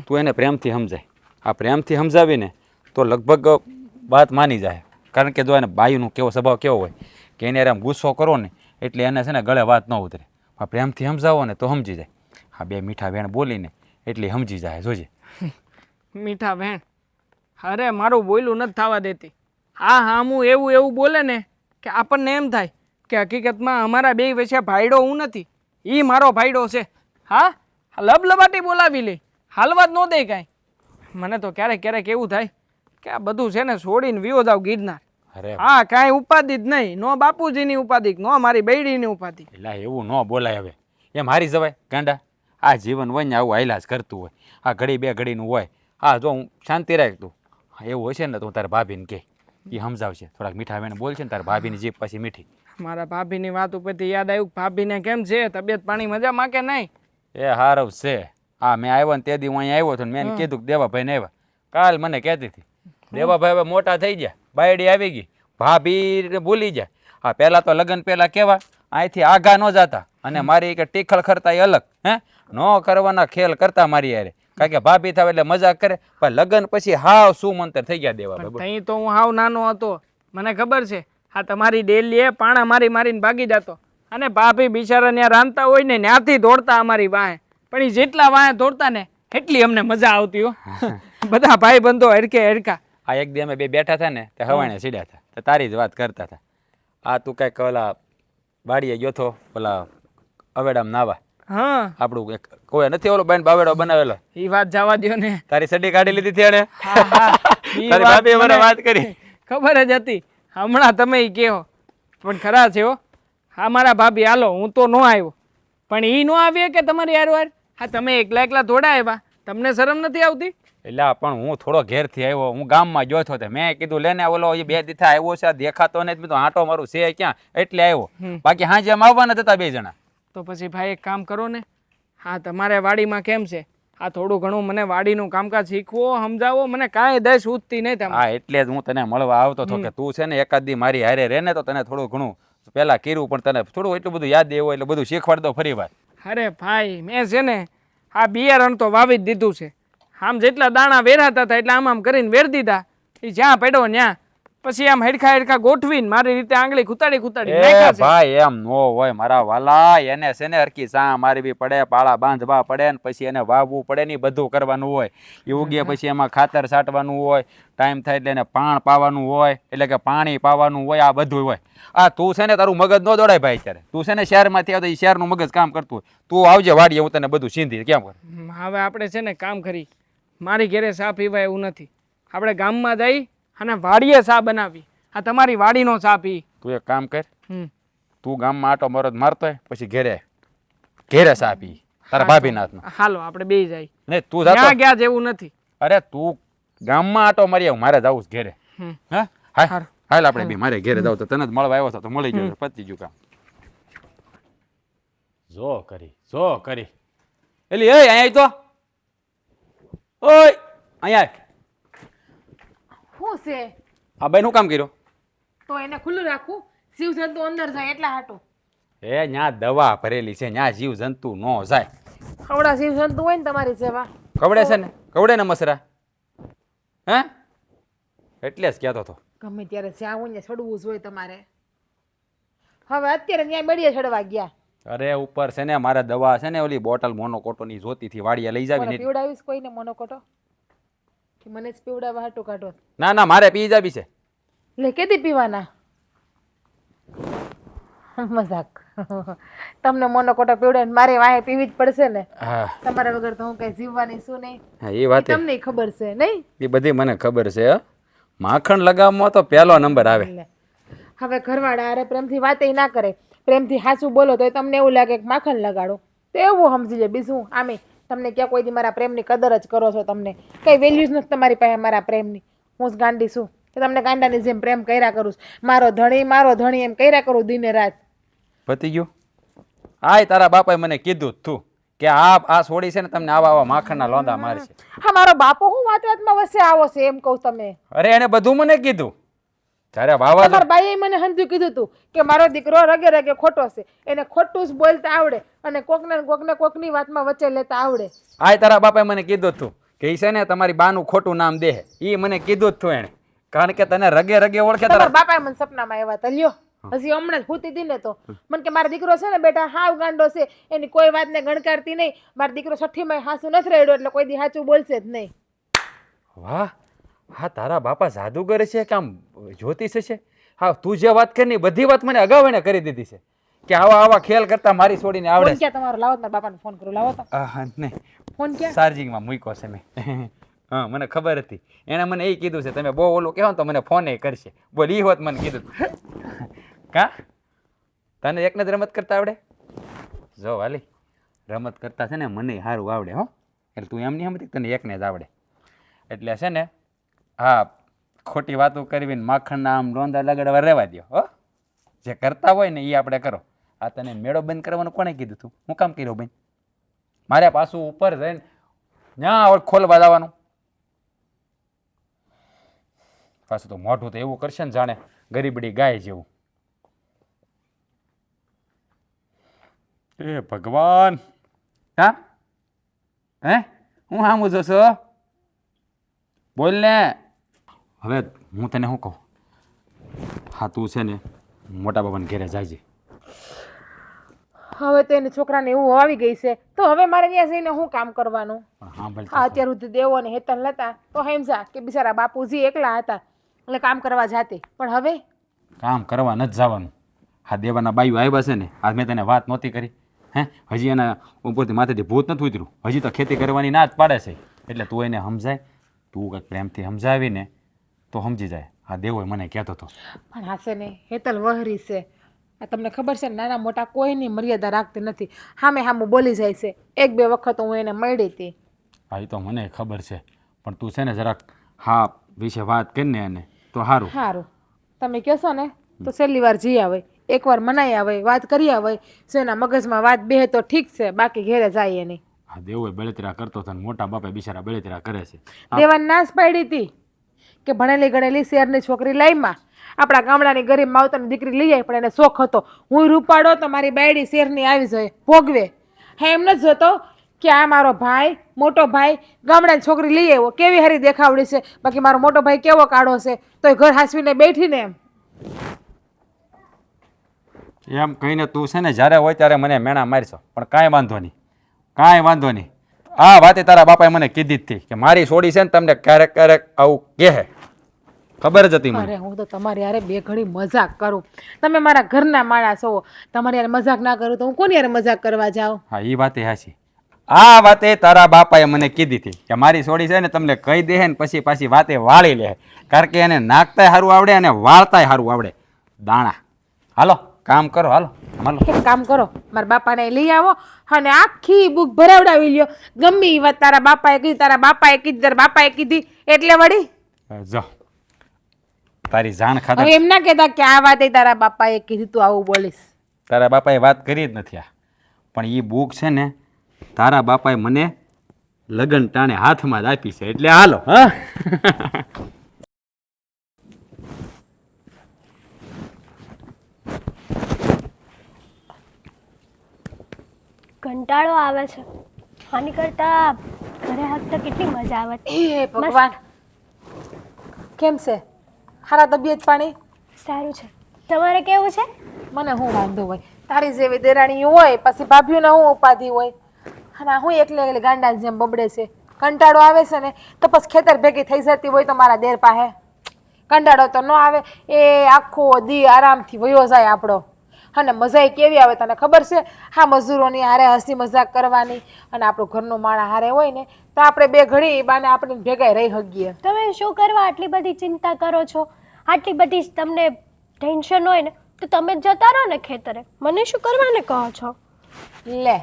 તું એને પ્રેમથી સમજાય. આ પ્રેમથી સમજાવીને તો લગભગ વાત માની જાય કારણ કે જો એને બાયુનો કેવો સ્વભાવ કેવો હોય કે એને આમ ગુસ્સો કરો ને એટલે એને છે ને ગળે વાત ન ઉતરે. આ પ્રેમથી સમજાવો ને તો સમજી જાય. હા બે મીઠા વેણ બોલીને એટલે સમજી જાય જોજે. મીઠા વેણ અરે મારું બોયલું નથી થવા દેતી. હા હું એવું બોલે ને કે આપણને એમ થાય કે હકીકતમાં અમારા બે વચ્ચે ભાઈડો હું નથી એ મારો ભાઈડો છે. હા લબલબાટી બોલાવી લે હાલવા જ ન દે કાંઈ. મને તો ક્યારેક એવું થાય કે આ બધું છે ને છોડીને વિયો જાવ ગિરનાર. અરે હા કાંઈ ઉપાધિ જ નહીં. નો બાપુજીની ઉપાધિ નો મારી બૈડીની ઉપાધિ. એટલે એવું ન બોલાય હવે એમ હારી જવાય ગાંડા. આ જીવન હોય ને આવું હાઈલા જ કરતું હોય. આ ઘડી બે ઘડીનું હોય. હા જો હું શાંતિ રાખ તું એવું હશે ને તો હું તારા ભાભીને કહે એ સમજાવશે થોડાક મીઠા વેણ બોલશે ને તારા ભાભીની જીભ પછી મીઠી. મારા ભાભીની વાત ઉપરથી યાદ આવ્યું ભાભીને કેમ છે તબિયત પાણી મજામાં કે નહીં? એ હારવ છે. હા મેં આવ્યો ને તે દી હું અહીંયા આવ્યો હતો ને મેં કીધું કે દેવાભાઈને આવ્યા કાલ મને કહેતી હતી દેવાભાઈ હવે મોટા થઈ ગયા બાયડી આવી ગઈ ભાભી ભૂલી જાય. હા પહેલાં તો લગ્ન પહેલાં કેવા અહીંથી આઘા ન જતા અને મારી કે ટીખળ ખરતા એ અલગ હે ન કરવાના ખેલ કરતા મારી યારે કારણ કે ભાભી થાય એટલે મજાક કરે પણ લગ્ન પછી હાવ શું મંતર થઈ ગયા દેવાભાઈ. તઈ તો હું હાવ નાનો હતો મને ખબર છે. હા તમારી ડેલીએ પાણા મારીને ભાગી જતો અને ભાભી બિચારા ત્યાં રાંધતા હોય ને ત્યાંથી દોડતા અમારી વાહે પણ એ જેટલા વાહે દોડતા ને એટલી અમને મજા આવતી હો. બધા ભાઈ બંધો હરખા. આ એક દી અમે બે બેઠા હતા ને તે હવાણે સીડ્યા હતા તો તારી જ વાત કરતા હતા. આ તું કાંઈક ઓલા વાડીએ ગયો તો ઓલા અવેડામાં નાવા હા આપણું એક કોઈ નથી ઓલો બેન બાવેડો બનાવેલો એ વાત જવા દો ને. તારી સડી કાઢી લીધી હતી એને ઈ તારી વાત ભાભીએ મને મને વાત કરી ખબર જ હતી. હમણાં તમે ઈ કહો પણ ખરા છે હો. હા મારા ભાભી હાલો હું તો ન આવ્યો પણ ઈ ન આવીએ કે તમારી હારવાર. હા તમે એકલા થોડા આવ્યા તમને શરમ નથી આવતી? એટલે પણ હું થોડો ઘેરથી આવ્યો હું ગામમાં ગયો હતો મેં કીધું લેને ઓલો એ બે દીથા આવ્યો છે દેખાતો ને મેં તો આંટો મારું છે ક્યાં એટલે આવ્યો બાકી હાજે એમ આવવાના હતા બે જણા. તો પછી ભાઈ એક કામ કરો ને હા તમારે વાડીમાં કેમ છે આ થોડું ઘણું મને વાડીનું કામકાજ શીખવો સમજાવો મને કાંઈ દસ ઉઠતી નહીં તમે. હા એટલે જ હું તને મળવા આવતો હતો કે તું છે ને એકાદ દી મારી હારે રહે ને તો તને થોડું ઘણું પહેલાં કર્યું પણ તને થોડું એટલું બધું યાદ એવું એટલે બધું શીખવાડ દો ફરી વાર. અરે ભાઈ મેં છે ને આ બિયારણ તો વાવી જ દીધું છે. આમ જેટલા દાણા વેરાતા હતા એટલે આમ કરીને વેર દીધા એ જ્યાં પડ્યો ત્યાં પછી આમ હેડખા ગોઠવીને મારી રીતે આંગળી કૂતાડી એ નાખ્યા છે. ભાઈ એમ નો હોય મારા વાલા, એને છે ને હરકી સા મારવી પડે, પાળા બાંધવા પડે ને પછી એને વાવવું પડે ને બધું કરવાનું હોય. એ ઉગે પછી એમાં ખાતર છાંટવાનું હોય, ટાઈમ થાય એટલે એને પાણ પાવાનું હોય, એટલે કે પાણી પાવાનું હોય, આ બધું હોય. આ તું છે ને તારું મગજ ન દોડાય ભાઈ. અત્યારે તું છે ને શહેરમાંથી આવતો એ શહેરનું મગજ કામ કરતું હોય. તું આવજે વાડીએ, હું તને બધું સીંધી કેમ કર. હવે આપણે છે ને કામ કરી, મારી ઘેરે ચા પીવાય એવું નથી. આપણે ગામમાં જઈ અને વાડીએ ચા બનાવી. આ તમારી વાડીનો ચા પી. તું એક કામ કર, હમ. તું ગામમાં આટો મરદ મારતો હોય પછી ઘેરે ચા પી તારા ભાભીના હાથમાં. હાલો આપણે બે જાય. નહીં તું જાતો. ત્યાં ગયા જેવું નથી. અરે તું ગામમાં આટો મારી આવ, મારે જવું છે ઘેરે. હમ. હા હાલ હારું. હાલ આપણે બી મારે ઘેરે જાવ તો તને જ મળવા આવ્યો હતો તો મળી ગયો, પતી ગયું કામ. જો કરી એલી એ અહીંયા તો ઓય અહીંયા શું છે આ બેન શું કામ કર્યો? તો એને ખુલ્લું રાખું, જીવજંતુ અંદર જાય એટલા હાટું. એ ન્યા દવા ભરેલી છે, ન્યા જીવ જંતુ નો જાય. ખવડા જીવજંતુ હોય ને તમારી સેવા. કવડે છે ને, કવડે ને મસરા હે એટલે જ કહેતો હતો. ગમે ત્યારે જ્યાં હોય ને ચડવું જ હોય તમારે. હવે અત્યારે ત્યાં મેળીએ ચડવા ગયા. અરે ઉપર છે ને મારે દવા છે ને ઓલી બોટલ મોનોકોટોની જોતીથી વાડીએ લઈ જાવી ને. પીવડાવીશ કોઈને મોનોકોટો કે મને જ પીવડાવવા હાટું કાઢો? ના ના મારે પી જાવી છે. લે કેદી પીવાના? મજાક. તમને મોનોકોટો પીવડાવીને મારે વાહે પીવી જ પડશે ને. હા તમારા વગર તો હું કઈ જીવવાની શું નહીં. હા એ વાત તમને ખબર છે નહીં? એ બધી મને ખબર છે. માખણ લગાવવામાં તો પહેલો નંબર આવે. લે. હવે ઘરવાળા અરે પ્રેમથી વાતે ના કરે, પ્રેમથી સાચું બોલો તો તમને એવું લાગે કે માખણ લગાડો તો એવું સમજી લે. બીજું આમે તમને ક્યાં કોઈ દી મારા પ્રેમની કદર જ કરો છો? તમને કઈ વેલ્યુ જ નથી તમારી પાસે મારા પ્રેમની. હું જ ગાંડી છું કે તમને ગાંડાની જેમ પ્રેમ કર્યા કરું છું. મારો ધણી એમ કર્યા કરું દિને રાત. પતી ગયું. આય તારા બાપાએ મને કીધું જ તું કે આ છોડી છે ને તમને આવા માખણના લોંદા મારશે. હા મારો બાપો હું વાતમાં વસે આવો છે એમ કહું તમે? અરે એને બધું મને કીધું. ત્યારે વાવા તમારા બાઈએ મને હંધું કીધું તું કે મારો દીકરો રગે રગે ખોટો છે, એને ખોટું જ બોલતા આવડે અને કોકને કોકની વાતમાં વચ્ચે લેતા આવડે. આય તારા બાપાએ મને કીધું જ તું કે ઈ છે ને તમારી બાનું ખોટું નામ દે. ઈ મને કીધું જ તું એને, કારણ કે તને રગે રગે ઓળખે. તમારા બાપાએ મને સપનામાં આવ્યા હતા. લ્યો હજી હમણાં જ ભૂતી હતી ને તો મને કે મારો દીકરો છે ને બેટા હાવ ગાંડો છે, એની કોઈ વાતને ગણકારતી નહીં. મારો દીકરો છઠ્ઠીમાં હાસું નથી રેડ્યો એટલે કોઈ દી સાચું બોલશે જ નહીં. વાહ, હા તારા બાપા જાદુગર છે કે આમ જ્યોતિષ છે? હા તું જે વાત કરી બધી વાત મને અગાઉ એને કરી દીધી છે કે આવા ખેલ કરતા મારી છોડીને આવડે. ફોન ક્યાં તમારો? લાવો મારા બાપાને ફોન કરું. લાવો તો નહીં, ફોન ક્યાં? ચાર્જિંગમાં મૂક્યો છે મેં. હા મને ખબર હતી. એણે મને એ કીધું છે તમે બહુ ઓલું કહેવો ને તો મને ફોન એ કરશે. બોલ એ હોત મને કીધું. કા તને એકને જ રમત કરતા આવડે? જો વાલી રમત કરતા છે ને મને સારું આવડે હો. એટલે તું એમ નહીં સમજતી, તને એકને જ આવડે. એટલે છે ને હા ખોટી વાતો કરવીને માખણના આમ રોંદા લગાડવા રહેવા દો હો. જે કરતા હોય ને એ આપણે કરો. આ તને મેળો બંધ કરવાનું કોણે કીધું તું? હું કામ કર્યો બેન? મારે પાછું ઉપર જઈને ત્યાં ખોલવા જવાનું. પાછું તો મોઢું તો એવું કરશે ને જાણે ગરીબડી ગાય જેવું. એ ભગવાન. હા હે હું સામું જોશો? બોલ ને. હવે હું તને શું કહું? હા તું છે ને મોટા બાબાને ઘેરે જાય છે. હવે તો એને છોકરાને એવું આવી ગઈ છે તો હવે મારે ત્યાં જઈને શું કામ કરવાનું? પણ હા ભાઈ અત્યાર સુધી દેવો ને હેતલ નતા તો સમજા કે બિચારા બાપુજી એકલા હતા એટલે કામ કરવા જાતી. પણ હવે કામ કરવા નથી જવાનું. હા દેવાના બાયું આવ્યા છે ને, આજ મેં તને વાત નહોતી કરી હે? હજી એના ઉપરથી માથેથી ભૂત નથી ઉતર્યું. હજી તો ખેતી કરવાની ના જ પાડે છે. એટલે તું એને સમજાય, તું કંઈક પ્રેમથી સમજાવીને તો સમજી જાય. હા દેવો મને કહેતો હતો. પણ હા છે ને હેતલ વહરી છે. આ તમને ખબર છે ને નાના મોટા કોઈની મર્યાદા રાખતી નથી. સામે સામું બોલી જાય છે. એક બે વખત હું એને મળી હતી. હા એ તો મને ખબર છે, પણ તું છે ને જરાક હા વિશે વાત કરીને એને તો સારું. સારું તમે કહેશો ને તો છેલ્લી વાર જઈ આવે, એકવાર મનાઈ આવે, વાત કરી આવે. જેના મગજમાં વાત બેહે તો ઠીક છે, બાકી ઘેરે જાય નહીં. હા દેવો બળતરા કરતો હતો ને મોટા બાપા બિચારા બળતરા કરે છે. દેવાન નાશ પાડી હતી કે ભણેલી ગણેલી શહેરની છોકરી લાઈમાં આપણા ગામડાની ગરીબ માવતરની દીકરી લઈ જાય, પણ એને શોખ હતો હું રૂપાડો તો મારી બાયડી શહેરની આવી જોઈએ ભોગવે. હા એમ નથી જોતો કે આ મારો ભાઈ મોટો ભાઈ ગામડાની છોકરી લઈ આવ્યો, કેવી હારી દેખાવડી છે, બાકી મારો મોટો ભાઈ કેવો કાળો છે, તોય ઘર હાંસવીને બેઠીને એમ કહીને તું છે ને જ્યારે હોય ત્યારે મને મેણા મારશો, પણ કાંઈ વાંધો નહીં, કાંઈ વાંધો નહીં. આ વાતે તારા બાપાએ મને કીધી જ હતી કે મારી છોડી છે ને તમને ક્યારેક ક્યારેક આવું કહે, ખબર જ હતી મને. અરે હું તો તમારી યારે બે ઘડી મજાક કરું, તમે મારા ઘરના માણસ છો, તમારી યારે મજાક ના કરું તો હું કોની યારે મજાક કરવા જાઉં? હા એ વાતે હાચી. આ વાતે તારા બાપાએ મને કીધી હતી કે મારી છોડી છે ને તમને કહી દે ને પછી પાછી વાતે વાળી લે, કારણ કે એને નાખતાય સારું આવડે અને વાળતાય સારું આવડે દાણા. હાલો કામ કરો, હાલો હાલો. એક કામ કરો, મારા બાપાને લઈ આવો અને આખી બુક ભરાવડાવી લ્યો. ગમે એ વાત તારા બાપાએ કીધી, તારા બાપાએ કીધી, તારા બાપાએ કીધી એટલે વળી જો તારી જાણ ખાતર હવે એમ ના કહેતા કે આ વાત તારા બાપાએ કીધી, તું આવું બોલીશ. તારા બાપાએ વાત કરી જ નથી આ, પણ એ બુક છે ને તારા બાપાએ મને લગન ટાણે હાથમાં જ આપી છે, એટલે હાલો. હા કંટાળો આવે છે, આની કરતા ઘરે હકતા કેટલી મજા આવે. હે ભગવાન, કેમ છે? હારા તબિયત પાણી? સારું છે. તમારે કેવું છે? મને હું વાંધો હોય, તારી જેવી દેરાણી હોય પછી ભાભીઓને હું ઉપાધિ હોય, અને હું એકલી ગાંડા જેમ બબડે છે. કંટાળો આવે છે ને તો પછી ખેતર ભેગી થઈ જતી હોય તો મારા દેર પાસે કંટાળો તો ન આવે, એ આખો દી આરામથી વયો જાય આપણો. અને મજા કેવી આવે તને ખબર છે? હા, મજૂરોની હારે હસી મજાક કરવાની, અને આપણું ઘરનું માણા હારે હોય ને તો આપણે બે ઘડી બાને આપણે ભેગા રહી શકીએ. તમે શું કરવા આટલી બધી ચિંતા કરો છો? આટલી બધી તમને ટેન્શન હોય ને તો તમે જતા રહો ને ખેતરે, મને શું કરવાને કહો છો? લે,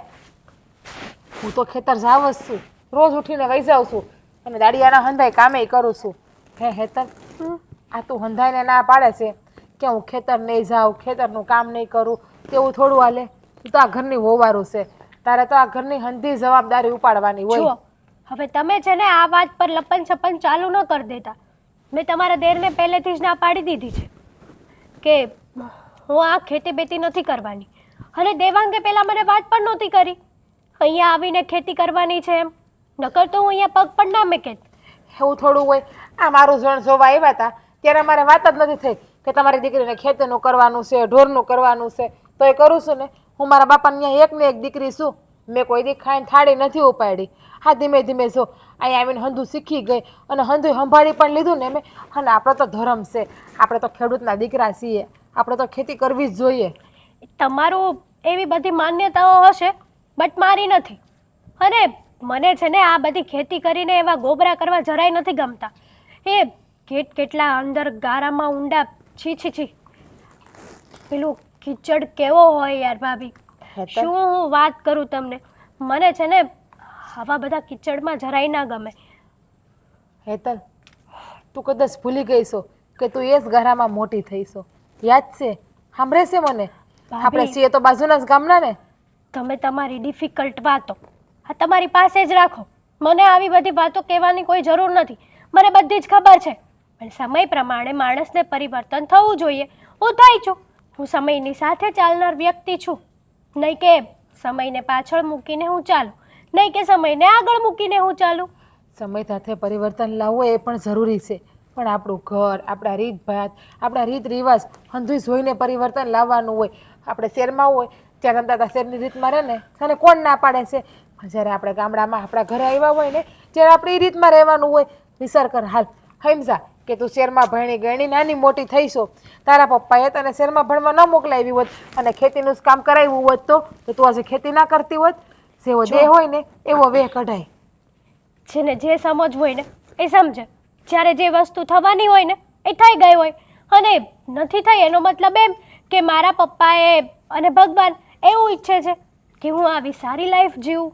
હું તો ખેતર જાવ જ છું, રોજ ઉઠીને વહી જાઉં છું અને દાડિયાના હંધાઈ કામે કરું છું. હે હેતર, આ તું હંધાઈને ના પાડે છે કે હું ખેતર નહીં જાઉં, ખેતરનું કામ નહીં કરું, તેવું થોડું હાલે? તું તો આ ઘરની હોવારું છે, તારે તો આ ઘરની હંધી જવાબદારી ઉપાડવાની હોય. જુઓ, હવે તમે છે ને આ વાત પર લપન છપન ચાલુ ન કરી દેતા. મેં તમારા દેરને પહેલેથી જ ના પાડી દીધી છે કે હું આ ખેતી બેતી નથી કરવાની, અને દેવાંગે પહેલાં મને વાત પણ નહોતી કરી અહીંયા આવીને ખેતી કરવાની છે એમ, નકર તો હું અહીંયા પગ પણ ના મેકેત. એવું થોડું હોય? આ મારું જણ જોવા આવ્યા હતા ત્યારે મારે વાત જ નથી થઈ કે તમારી દીકરીને ખેતીનું કરવાનું છે, ઢોરનું કરવાનું છે, તો એ કરું છું ને. હું મારા બાપાને અહીંયા એકને એક દીકરી છું, મેં કોઈ દી ખાઈને થાળી નથી ઉપાડી. હા, ધીમે ધીમે જો અહીંયા આવીને હંધું શીખી ગઈ અને હંધું સંભાળી પણ લીધું ને મેં. અને આપણો તો ધર્મ છે, આપણે તો ખેડૂતના દીકરા છીએ, આપણે તો ખેતી કરવી જ જોઈએ. તમારું એવી બધી માન્યતાઓ હશે, બટ મારી નથી. અને મને છે ને આ બધી ખેતી કરીને એવા ગોબરા કરવા જરાય નથી ગમતા. એ કેટલા અંદર ગારામાં ઊંડા, છી છી છી, પેલું કીચડ કેવો હોય યાર ભાભી, શું હું વાત કરું તમને. મને છે ને આવા બધા કીચડમાં જરાય ના ગમે. હેતલ, તું કદાચ ભૂલી ગઈ છો કે તું એ જ ગારામાં મોટી થઈ છો, યાદ છે? સાંભળે છે મને? આપણે છીએ તો બાજુના જ ગામના ને. તમે તમારી ડિફિકલ્ટ વાતો આ તમારી પાસે જ રાખો, મને આવી બધી વાતો કહેવાની કોઈ જરૂર નથી. મને બધી જ ખબર છે, પણ સમય પ્રમાણે માણસને પરિવર્તન થવું જોઈએ. હું થઈ છું, હું સમયની સાથે ચાલનાર વ્યક્તિ છું, નહીં કે સમયને પાછળ મૂકીને હું ચાલું, નહીં કે સમયને આગળ મૂકીને હું ચાલું. સમય સાથે પરિવર્તન લાવવું એ પણ જરૂરી છે, પણ આપણું ઘર, આપણા રીતભાત, આપણા રીત રિવાજ હંધું જોઈને પરિવર્તન લાવવાનું હોય. આપણે શહેરમાં હોય ત્યારે દાદા શહેરની રીતમાં રહે ને, તને કોણ ના પાડે છે? જ્યારે આપણે ગામડામાં આપણા ઘરે આવ્યા હોય ને ત્યારે આપણે એ રીતમાં રહેવાનું હોય. વિચાર કર, હાલ સમજા કે તું શહેરમાં ભણી ગણી નાની મોટી થઈશો, તારા પપ્પાએ તને શહેરમાં ભણવા ન મોકલાવી હોત અને ખેતીનું જ કામ કરાવ્યું હોત તો તું આજે ખેતી ના કરતી હોત. જેવો દેહ હોય ને એવો વેહ કઢાય. જેને જે સમજવું હોય ને એ સમજે. જ્યારે જે વસ્તુ થવાની હોય ને એ થઈ ગઈ હોય, અને નથી થઈ એનો મતલબ એમ કે મારા પપ્પાએ અને ભગવાન એવું ઈચ્છે છે કે હું આવી સારી લાઈફ જીવું.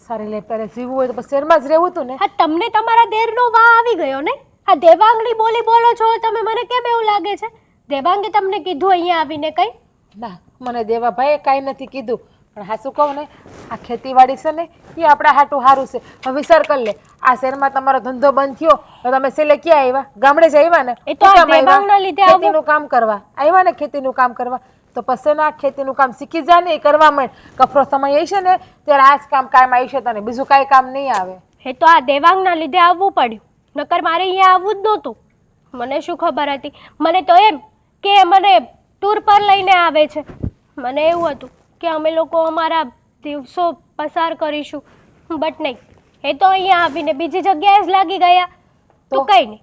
સારી લાઈફ તારે જીવવું હોય તો પછી શહેરમાં જ રહેવું હતું ને. હા, તમને તમારા દેરનો વાહ આવી ગયો ને. આ દેવાંગની બોલી બોલો છો તમે, મને કેમ એવું લાગે છે દેવાંગે તમને કીધું અહીંયા આવીને કંઈ? ના, મને દેવાભાઈએ કાંઈ નથી કીધું, પણ હા શું કહું ને, આ ખેતીવાડી છે ને એ આપણા હાટું સારું છે. હવે વિચાર કરી લે, આ શહેરમાં તમારો ધંધો બંધ થયો તો તમે છેલ્લે ક્યાં આવ્યા? ગામડે જ આવ્યા ને? એ તો શું આ કામ આવ્યા? દેવાંગના લીધે આવું. ખેતીનું કામ કરવા આવ્યા ને, ખેતીનું કામ કરવા. તો પછી ના ખેતીનું કામ શીખી જા ને, એ કરવા માંડ. કફરો સમય આવશે ને ત્યારે આ જ કામ કામ આવશે તને, બીજું કાંઈ કામ નહીં આવે. એ તો આ દેવાંગના લીધે આવવું પડ્યું, નકર મારે અહીંયા આવવું જ નહોતું. મને શું ખબર હતી? મને તો એમ કે મને ટૂર પર લઈને આવે છે. મને એવું હતું કે અમે લોકો અમારા દિવસો પસાર કરીશું, બટ નહીં, એ તો અહીંયા આવીને બીજી જગ્યાએ જ લાગી ગયા. તો કંઈ નહીં,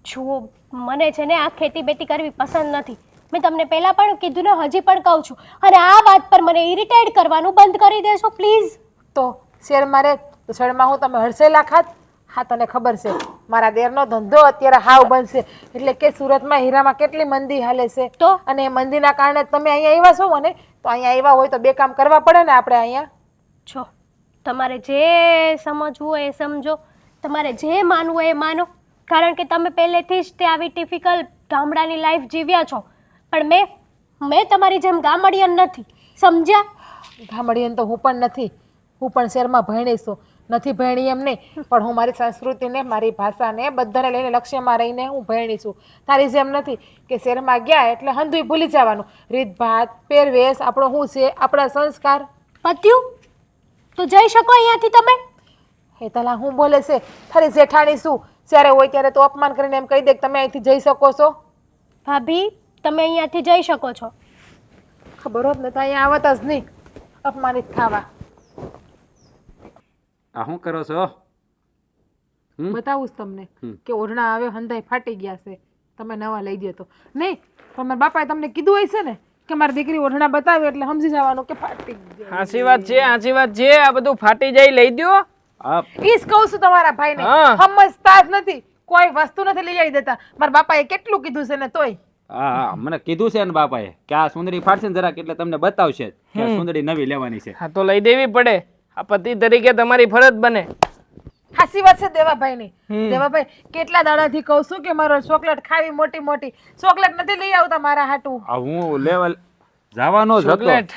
જુઓ મને છે ને આ ખેતી બેતી કરવી પસંદ નથી. મેં તમને પહેલાં પણ કીધું ને, હજી પણ કહું છું. અને આ વાત પર મને ઇરિટેટ કરવાનું બંધ કરી દેશો પ્લીઝ. તો શેરમાં રહે તો શેરમાં હું તમે હડસેલા ખાત? હા, તને ખબર છે મારા દેરનો ધંધો અત્યારે હાવ બંધ છે. એટલે કે સુરતમાં હીરામાં કેટલી મંદી હાલે છે. તો અને એ મંદીના કારણે તમે અહીંયા આવ્યા છો મને, તો અહીંયા આવ્યા હોય તો બે કામ કરવા પડે ને આપણે અહીંયા. છો તમારે જે સમજવું હોય એ સમજો, તમારે જે માનવું હોય એ માનો. કારણ કે તમે પહેલેથી જ તે આવી ટિપિકલ ગામડાની લાઈફ જીવ્યા છો. પણ મેં તમારી જેમ ગામડિયન નથી, સમજ્યા? ગામડિયન તો હું પણ નથી. હું પણ શહેરમાં ભણી છું. નથી ભણી એમ નહીં, પણ હું મારી સંસ્કૃતિને, મારી ભાષાને બધાને લઈને લક્ષ્યમાં રહીને હું ભણી છું. તારી જેમ નથી કે શહેરમાં ગયા એટલે હંધુય ભૂલી જવાનું. રીતભાત, પહેરવેશ, આપણો શું છે, આપણા સંસ્કાર. પત્યું તો જઈ શકો અહીંયાથી તમે. એ તલા હું બોલે છે? તારી જેઠાણી શું જ્યારે હોય ત્યારે તો અપમાન કરીને એમ કહી દે કે તમે અહીંથી જઈ શકો છો. ભાભી તમે અહીંયાથી જઈ શકો છો. ખબર હોત ને તો અહીંયા આવત જ નહીં અપમાનિત થવા. આ શું કરો છો? બતાવું જ તમને કે ઓઢણા આવે હંધાઈ ફાટી ગયા છે, તમે નવા લઈ દો તો નહીં. પણ મારા બાપાએ તમને કીધું હોય છે ને કે મારી દીકરી ઓઢણા બતાવે એટલે સમજી જવાનું કે ફાટી ગયા. સાચી વાત છે, સાચી વાત છે. આ બધું ફાટી જાય લઈ દ્યો. ઈ જ કહું છું તમારા ભાઈને, હા. સમજતા જ નથી. કોઈ વસ્તુ નથી લઈ આવી દેતા. મારા બાપાએ કેટલું કીધું છે ને તોય. હા, મને કીધું છે ને બાપાએ કે આ સુંદરી ફાટશે ને જરાક એટલે તમને બતાવશે કે આ સુંદરી નવી લેવાની છે. હા તો લઈ દેવી પડે. આ પતિ તરીકે તમારી ફરજ બને. હાસી વાત છે દેવાભાઈની. દેવાભાઈ કેટલા દાડાથી કહું છું કે મારો ચોકલેટ ખાવી મોટી મોટી, ચોકલેટ નથી લઈ આવતા મારા હાટું. આ હું લેવલ જવાનો જ હતો. ચોકલેટ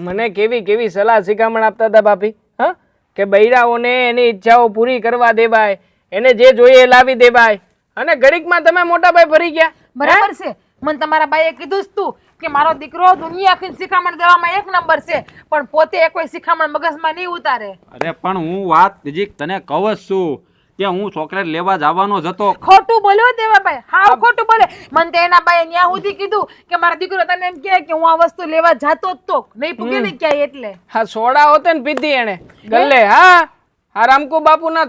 મને કેવી કેવી સલાહ શિખામણ આપતા હતા ભાભી, હા, કે બૈરાઓને એની ઈચ્છાઓ પૂરી કરવા દેવાય, એને જે જોઈએ એ લાવી દેવાય, અને ઘડીકમાં તમે મોટા ભાઈ ફરી ગયા. બરાબર છે. મને તમારા બાઈએ કીધું જ તું કે મારો દીકરો દુનિયા આખી શિખામણ દેવામાં એક નંબર છે, પણ પોતે કોઈ શિખામણ મગજમાં નહીં ઉતારે. અરે પણ હું વાત હજી તને કહું જ છું કે હું ચોકલેટ લેવા જવાનો જ હતો. ખોટું બોલ્યો દેવાભાઈ, હાવ ખોટું બોલે. મને તો એના બાઈએ ન્યા સુધી કીધું કે મારા દીકરો તને એમ કહે કે હું આ વસ્તુ લેવા જાતો જ તો નહીં પૂગે ને ક્યાંય. એટલે હા સોડા હોતે ને પીધી એને ગલ્લે. હા હા રામકુ બાપુના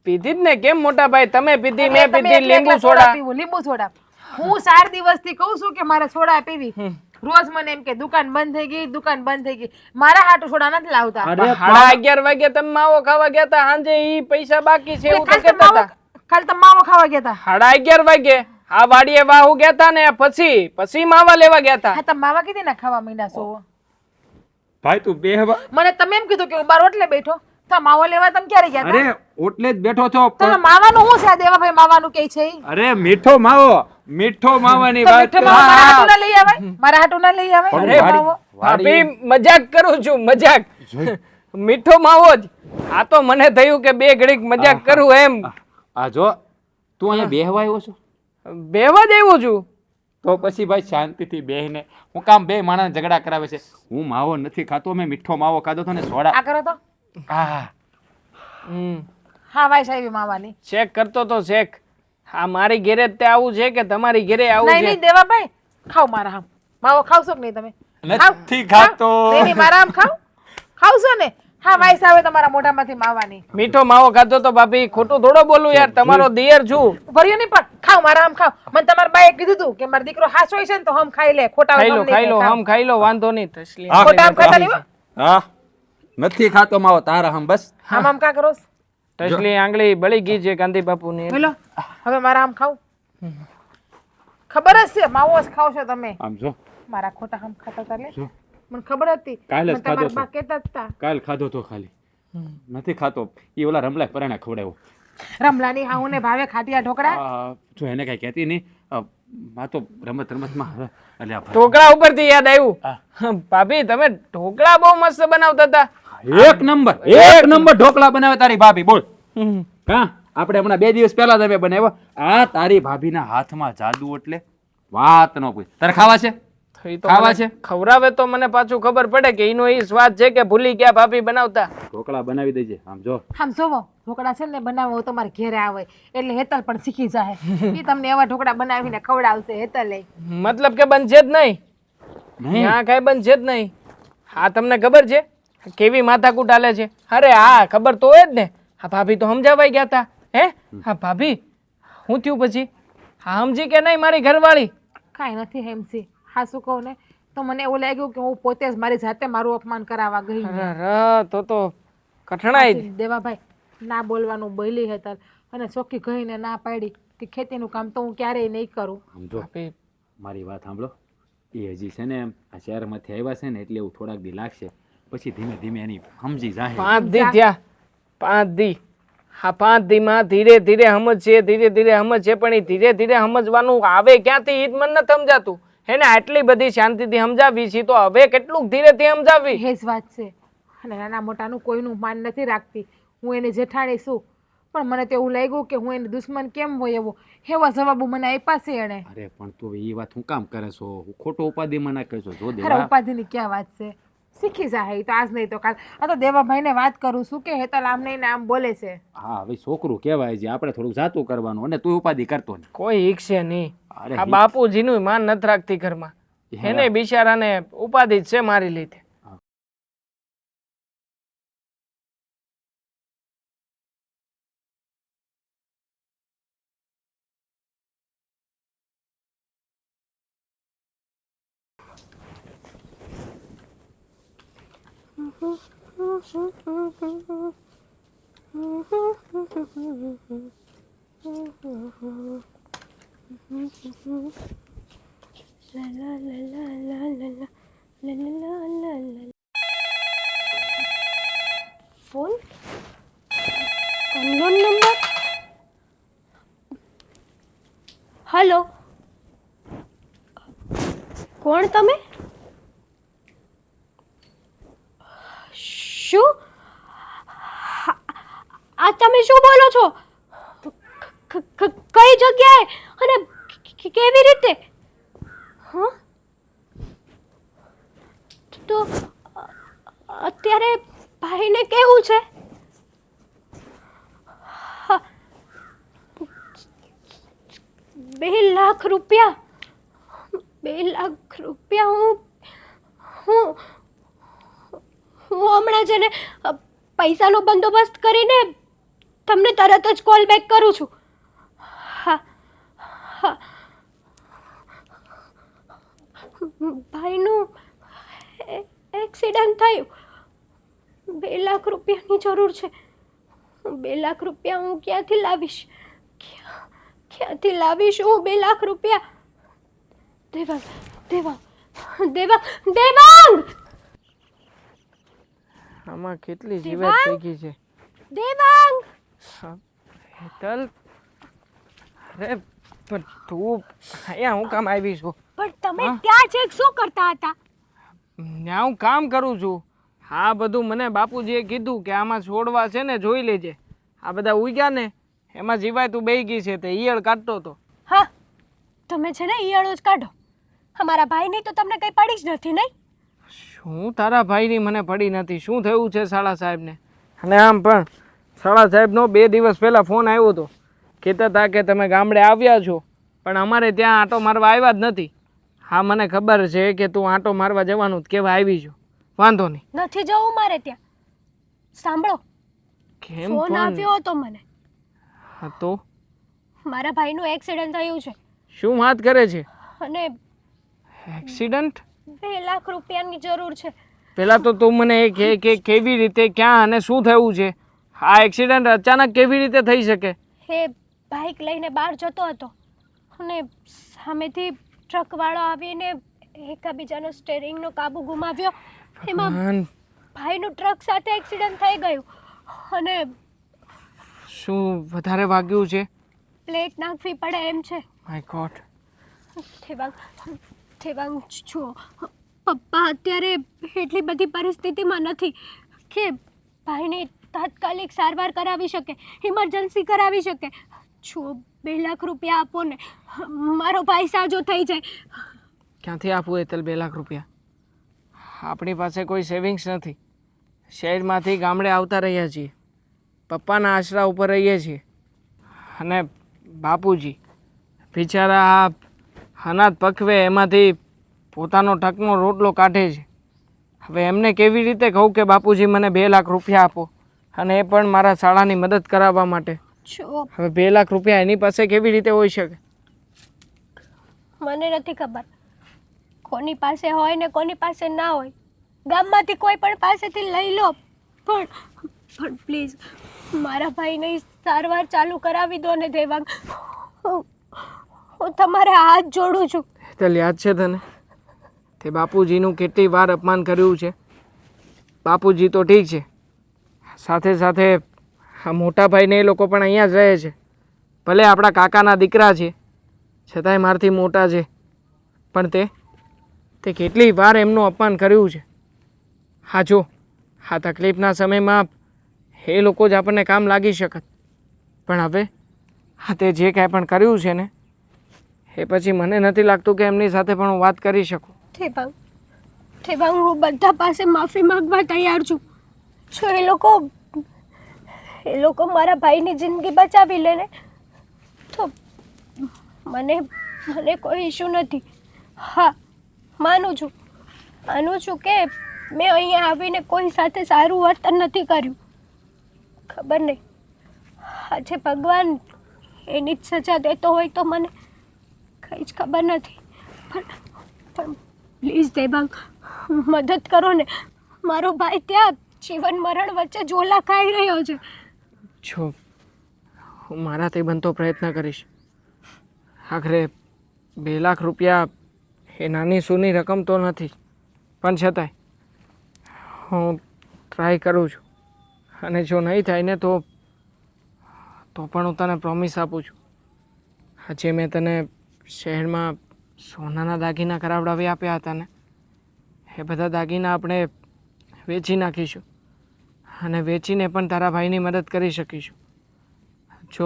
પીધી જ ને. કેમ મોટા ભાઈ તમે પીધી, મેં તમે પીધી એટલે લીંબુ એકલા સોડા. પીવું, લીંબુ સોડા. હું 4 દિવસથી કહું છું કે મારે સોડા પીવી. રોજ મને એમ કે દુકાન બંધ થઈ ગઈ, દુકાન બંધ થઈ ગઈ. મારા હાટુ સોડા નથી લાવતા. અરે 11:30 વાગે તમે માવો ખાવા ગયા હતા, સાંજે ઈ પૈસા બાકી છે એવું તો કહેતા હતા. ખાલી તમે માવો ખાવા ગયા હતા. 11:30 વાગે આ વાડીએ વાહુ ગયા હતા ને પછી માવા લેવા ગયા હતા. હા, તમે માવા કીધી ને ખાવા માંડ્યા છો. ભાઈ તું બેહવા. મને તમે એમ કીધું કે હું બાર ઓટલે બેઠો તો માવો લેવા તમે ક્યારે ગયા હતા? અરે ઓટલે જ બેઠો છો. તમે માવાનું શું છે આ દેવાભાઈ માવાનું કે છે ઈ? અરે મીઠો માવાની તો વાત. મીઠો માવો મારા હાટુ ના લઈ આવે, મારા હાટુ ના લઈ આવે. અરે માવો. ભાભી મજાક કરું છું, મજાક. મીઠો માવો જ. આ તો મને થયું કે બે ઘડીક મજાક કરું એમ. આ જો તું અહીંયા બેહવા આવ્યો છો બેહવા જ આવ્યો છું. તો પછી ભાઈ શાંતિથી બેહીને હું કામ બે માણસ ઝઘડા કરાવે છે? હું માવો નથી ખાતો, મેં મીઠો માવો ખાધો તો ને સોડા. આ કરો તો હા હા ભાઈ સાહેબ માવાની. ચેક કરતો તો ચેક. હા મારી ઘેરે જ તે આવું છે કે તમારી ઘેરે આવું નહીં છે? નહીં દેવાભાઈ, ખાવ મારા આમ માવો ખાવશો કે નહીં તમે? નથી ખાતો. નહીં નહીં, મારા આમ ખાવશો ને? હા ભાઈ સાહેબ તમારા મોઢામાંથી માવાની. મીઠો માવો ખાધો તો ભાભી ખોટું થોડો બોલું યાર, તમારો દિયર છું. ભર્યું નહીં પણ ખાવ મારા આમ ખાવ. મને તમારા બાએ કીધું તું કે મારો દીકરો હાસો હોય છે ને તો હમ ખાઈ લે. ખોટા ખાઈ હમ લો નહીં ખાઈ લો ખાવ. હમ ખાઈ લો, વાંધો નહીં. તસલી ખોટા આમ ખાતા નહીં હો. હા નથી ખાતો માવો તારા હમ બસ. આમ આમ કા કરો છો? તસલી આંગળી બળી ગઈ છે ગાંધી બાપુની. બોલો હવે મારા આમ ખાવ. ખબર જ છે માવો જ ખાવ છો તમે. આમ જો મારા ખોટા આમ ખાતા હતા લે. જો મને ખબર હતી. કાલે જ મને તમારા ખાધો બા કહેતા જ હતા. કાલ ખાધો તો ખાલી નથી ખાતો. ઈ ઓલા રમલા પરાણે ખવડાવ્યો. રમલાની હાઉને ભાવે ખાટિયા ઢોકળા. જો એને કઈ કહેતી નહીં. આ તો રમતમાં હવે એટલે આ ઢોકળા ઉપરથી યાદ આવ્યું ભાભી તમે ઢોકળા બહુ મસ્ત બનાવતા હતા. એક નંબર ઢોકળા બનાવે તારી ભાભી બોલ. હા આપણે હમણાં 2 દિવસ પહેલા તમે બનાવ્યો. આ તારી ભાભીના હાથમાં જાદુ એટલે વાત ન પૂછ. તારે ખાવા છે? તો ઈ તો ખાવા મને છે? ખવડાવે તો મને પાછું ખબર પડે કે એનો ઈ સ્વાદ છે કે ભૂલી ગયા ભાભી બનાવતા. ઢોકળા બનાવી દેજે. આમ જો આમ જોવો ઢોકળા છે ને બનાવો તમારે ઘેરે આવે એટલે હેતલ પણ શીખી જાય. એ તમને એવા ઢોકળા બનાવીને ખવડાવશે હેતલ. મતલબ કે બનશે જ નહીં. ત્યાં કઈ બનશે જ નહીં. હા તમને ખબર છે કેવી માથાકૂટ હાલે છે? અરે હા ખબર તો હોય જ ને. હા ભાભી તો સમજાવાઈ ગયા હતા. હે હા ભાભી હું થયું પછી? હા સમજી કે નહીં મારી ઘરવાળી? કાંઈ નથી હેમસી. હા શું કહું ને તો મને એવું લાગ્યું કે હું પોતે જ મારી જાતે મારું અપમાન કરાવવા ગઈ. અરે તો કઠણાઈ જ. દેવાભાઈ ના બોલવાનું બોલી હેતલ અને ચોખ્ખી કહીને ના પાડી કે ખેતીનું કામ તો હું ક્યારેય નહીં કરું. આમ જો ભાભી મારી વાત સાંભળો. એ હજી છે ને આ શહેરમાંથી આવ્યા છે ને એટલે એવું થોડાક દી લાગશે. પછી ધીમે ધીમે એની સમજી જાય. 5 દી થયા. 5 દી. હા 5 દીમાં ધીરે ધીરે સમજશે ધીરે ધીરે સમજશે પણ એ ધીરે ધીરે સમજવાનું આવે ક્યાંથી ઈ જ મને નથી સમજાતું. એને આટલી બધી શાંતિથી સમજાવી છે તો હવે કેટલુંક ધીરેથી સમજાવી. એ જ વાત છે. અને નાના મોટાનું કોઈનું માન નથી રાખતી. હું એની જેઠાણી છું પણ મને તો એવું લાગ્યું કે હું એની દુશ્મન કેમ હોય એવા જવાબો મને આપ્યા છે એણે. અરે પણ તું એ વાત હું કામ કરે છો? ખોટો ઉપાધિમાં ના કહેશો. જો અરે દેવા ઉપાધિની ક્યાં વાત છે? શીખી જાય તો આજ નહીં તો કાલ. આ તો દેવાભાઈને વાત કરું છું કે હેતલ આમ નહીં ને આમ બોલે છે. હા હવે છોકરું કહેવાય છે આપણે થોડુંક જાતું કરવાનું અને તું ઉપાધિ કરતો ને. કોઈ ઈકશે નહીં. અરે આ બાપુજીનું માન નથી રાખતી ઘરમાં. એને બિચારાને ઉપાધિ જ છે મારી લીધે. Phone unknown number. હલો કોણ તમે? શું આ તમે શું બોલો છો? કઈ જગ્યાએ અને કેવી રીતે? હા તો અત્યારે ભાઈને કેવું છે? 2 લાખ રૂપિયા 2 લાખ રૂપિયા હું હમણાં છે ને પૈસાનો બંદોબસ્ત કરીને તમને તરત જ કોલ બેક કરું છું. હા હા ભાઈનું એક્સિડન્ટ થયું. 2 લાખ રૂપિયાની જરૂર છે. 2 લાખ રૂપિયા હું ક્યાંથી લાવીશ? ક્યાંથી લાવીશ હું 2 લાખ રૂપિયા? દેવાંગ દેવાંગ દેવાંગ દેવાંગ આમાં કેટલી જીવાત થઈ ગઈ છે. દેવાંગ હેતલ અરે પણ તું અહીંયા હું કામ આવી છું? પણ તમે ત્યાં છે શું કરતા હતા? ત્યાં હું કામ કરું છું. હા બધું મને બાપુજીએ કીધું કે આમાં છોડવા છે ને જોઈ લેજે. આ બધા ઉગ્યા ને એમાં જીવાય તું બેહી ગઈ છે તે ઈયળ કાઢતો હતો. હા તમે છે ને ઈયળો જ કાઢો. અમારા ભાઈની તો તમને કંઈ પડી જ નથી નહીં? શું તારા ભાઈની મને પડી નથી? શું થયું છે શાળા સાહેબને? અને આમ પણ શાળા સાહેબનો 2 દિવસ પહેલાં ફોન આવ્યો હતો. કહેતા હતા કે તમે ગામડે આવ્યા છો પણ અમારે ત્યાં આંટો મારવા આવ્યા જ નથી. હા મને ખબર છે કે તું આંટો મારવા જવાનું જ કહેવા આવી છો. વાંધો નહીં. નથી જવું મારે ત્યાં. સાંભળો કેમ ફોન આવ્યો હતો મને. હા તો મારા ભાઈનું એક્સિડન્ટ થયું છે શું વાત કરે છે? અને એક્સિડન્ટ? 2 લાખ રૂપિયાની જરૂર છે. પહેલાં તો તું મને એ કહે કે કેવી રીતે ક્યાં અને શું થયું છે? આ એક્સિડન્ટ અચાનક કેવી રીતે થઈ શકે? એ બાઇક લઈને બહાર જતો હતો અને સામેથી ટ્રકવાળો આવીને એકાબીજાનો સ્ટેરિંગનો કાબુ ગુમાવ્યો. એમાં ભાઈનું ટ્રક સાથે એક્સિડન્ટ થઈ ગયું અને શું વધારે વાગ્યું છે? પ્લેટ નાખવી પડે એમ છે. My God. દેવાંગ છો પપ્પા અત્યારે એટલી બધી પરિસ્થિતિમાં નથી કે ભાઈને તાત્કાલિક સારવાર કરાવી શકે, ઇમરજન્સી કરાવી શકે. છો 2 લાખ રૂપિયા આપો ને, મારો ભાઈ સાજો થઈ જાય. ક્યાંથી આપવું હેતલ 2 લાખ રૂપિયા? આપણી પાસે કોઈ સેવિંગ્સ નથી. શહેરમાંથી ગામડે આવતા રહ્યા છીએ, પપ્પાના આશરા ઉપર રહીએ છીએ. અને બાપુજી બિચારા આ અનાજ પકવે એમાંથી પોતાનો ટકનો રોટલો કાઢે છે. હવે એમને કેવી રીતે કહું કે બાપુજી મને 2 લાખ રૂપિયા આપો, અને એ પણ મારા શાળાની મદદ કરાવવા માટે? છો હવે 2 લાખ રૂપિયા એની પાસે કેવી રીતે હોઈ શકે? મને નથી ખબર કોની પાસે હોય ને કોની પાસે ના હોય. ગામમાંથી કોઈ પણ પાસેથી લઈ લો, પણ પ્લીઝ મારા ભાઈને સારવાર ચાલુ કરાવી દો ને દેવાંગ. હું તમારા હાથ જોડું છું. હેતલ, યાદ છે તને તે બાપુજીનું કેટલી વાર અપમાન કર્યું છે? બાપુજી તો ઠીક છે, સાથે સાથે આ મોટા ભાઈને એ લોકો પણ અહીંયા જ રહે છે. ભલે આપણા કાકાના દીકરા છે, છતાંય મારથી મોટા છે, પણ તે કેટલી વાર એમનું અપમાન કર્યું છે. હા જો, આ તકલીફના સમયમાં એ લોકો જ આપણને કામ લાગી શકત, પણ હવે હા તે જે કાંઈ પણ કર્યું છે ને એ પછી મને નથી લાગતું કે એમની સાથે પણ હું વાત કરી શકું. દેવાંગ, હું બધા પાસે માફી માંગવા તૈયાર છું. જો એ લોકો મારા ભાઈની જિંદગી બચાવી લે ને તો મને કોઈ ઇશ્યુ નથી. હા, માનું છું કે મેં અહીંયા આવીને કોઈ સાથે સારું વર્તન નથી કર્યું. ખબર નહીં, આજે ભગવાન એની જ સજા દેતો હોય તો મને કંઈ જ ખબર નથી. પણ પ્લીઝ દેવાંગ, મદદ કરો ને. મારો ભાઈ ત્યાં જીવન મરણ વચ્ચે ઝોલા ખાઈ રહ્યો છે. જો હું મારાથી બનતો પ્રયત્ન કરીશ. આખરે 2 લાખ રૂપિયા એ નાની સૂની રકમ તો નથી, પણ છતાંય હું ટ્રાય કરું છું. અને જો નહીં થાય ને તો પણ હું તને પ્રોમિસ આપું છું, આજે મેં તને શહેરમાં સોનાના દાગીના કરાવડાવી આપ્યા હતા ને, એ બધા દાગીના આપણે વેચી નાખીશું અને વેચીને પણ તારા ભાઈની મદદ કરી શકીશું, જો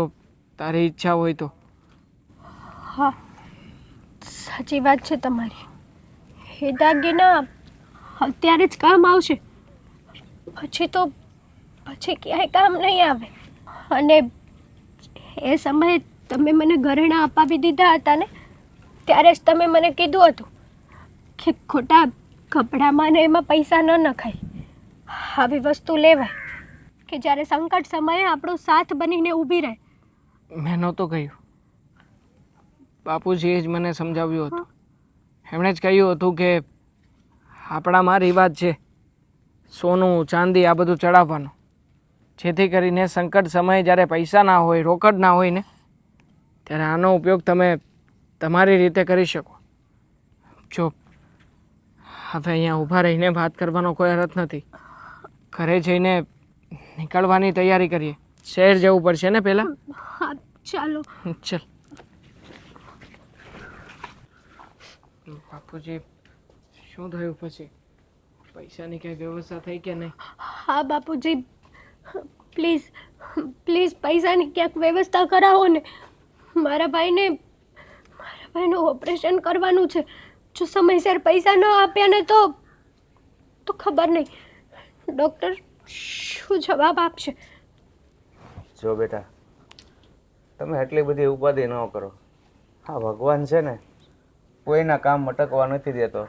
તારી ઈચ્છા હોય તો. હા, સાચી વાત છે તમારી. એ દાગીના અત્યારે જ કામ આવશે, પછી ક્યાંય કામ નહીં આવે. અને એ સમયે તમે મને ઘરેણાં અપાવી દીધા હતા ને, ત્યારે જ તમે મને કીધું હતું કે ખોટા કપડામાં ને એમાં પૈસા ન નખાય. આવી વસ્તુ લેવાય કે જ્યારે સંકટ સમયે આપણો સાથ બનીને ઊભી રહે. મેં નહોતું કહ્યું, બાપુજીએ જ મને સમજાવ્યું હતું. એમણે જ કહ્યું હતું કે આપણામાં રિવાજ છે સોનું ચાંદી આ બધું ચડાવવાનું, જેથી કરીને સંકટ સમયે જ્યારે પૈસા ના હોય, રોકડ ના હોય ને, ત્યારે આનો ઉપયોગ તમે તમારી રીતે કરી શકો. જો હવે અહીંયા ઊભા રહીને વાત કરવાનો કોઈ અર્થ નથી. ઘરે જઈને નીકળવાની તૈયારી કરીએ. શહેર જવું પડશે ને પહેલાં? હા, ચાલો. ચલ. બાપુજી, શું થયું પછી? પૈસાની કઈ વ્યવસ્થા થઈ કે નહીં? હા બાપુજી, પ્લીઝ પૈસાની ક્યાંક વ્યવસ્થા કરાવો ને. મારા ભાઈનું ઓપરેશન કરવાનું છે. જો સમયસર પૈસા ન આપ્યા ને તો ખબર નહીં ડૉક્ટર શું જવાબ આપશે. જો બેટા, તમે એટલી બધી ઉપાધિ ન કરો. હા, ભગવાન છે ને કોઈના કામ અટકવા નથી દેતો.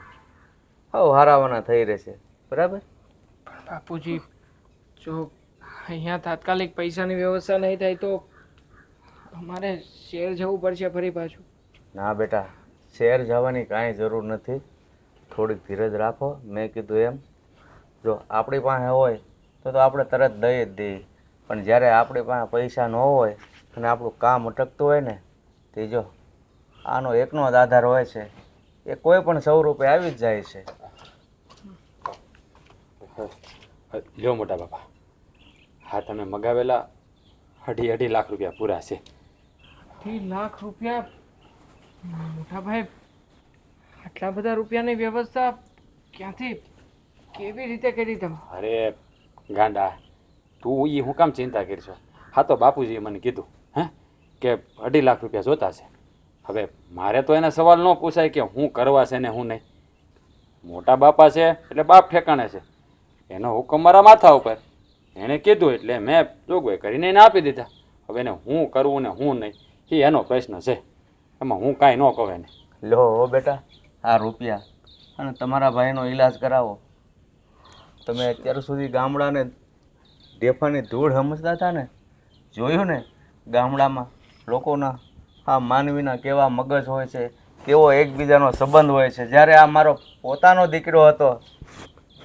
હા, હારાવાના થઈ રહેશે, બરાબર? પણ બાપુજી, જો અહીંયા તાત્કાલિક પૈસાની વ્યવસ્થા નહીં થાય તો અમારે શહેર જવું પડશે ફરી પાછું. ના બેટા, શહેર જવાની કાંઈ જરૂર નથી. થોડીક ધીરજ રાખો. મેં કીધું એમ, જો આપણી પાસે હોય તો આપણે તરત દઈ જ દઈએ, પણ જ્યારે આપણી પાસે પૈસા ન હોય અને આપણું કામ અટકતું હોય ને, તે જો આનો એકનો જ આધાર હોય છે, એ કોઈ પણ સ્વરૂપે આવી જ જાય છે. લ્યો મોટા બાપા, હા તમે મગાવેલા 2.5 લાખ રૂપિયા પૂરા છે. 2 લાખ રૂપિયા? મોટા ભાઈ આટલા બધા રૂપિયાની વ્યવસ્થા ક્યાંથી કેવી રીતે કરી તમે? અરે ગાંડા, તું એ હું કામ ચિંતા કરશો? હા તો બાપુજીએ મને કીધું હે કે 2.5 લાખ રૂપિયા જોતા છે. હવે મારે તો એના સવાલ ન પૂછાય કે હું કરવા છે ને હું નહીં. મોટા બાપા છે એટલે બાપ ઠેકાણે છે, એનો હુકમ મારા માથા ઉપર. એણે કીધું એટલે મેં જોગવાઈ કરીને એને આપી દીધા. હવે એને હું કરવું ને હું નહીં એ એનો પ્રશ્ન છે, એમાં હું કાંઈ ન કહું એને. લો હો બેટા, આ રૂપિયા અને તમારા ભાઈનો ઈલાજ કરાવો. તમે અત્યાર સુધી ગામડાને ઢેફાની ધૂળ સમજતા હતા ને, જોયું ને ગામડામાં લોકોના આ માનવીના કેવા મગજ હોય છે, કેવો એકબીજાનો સંબંધ હોય છે. જ્યારે આ મારો પોતાનો દીકરો હતો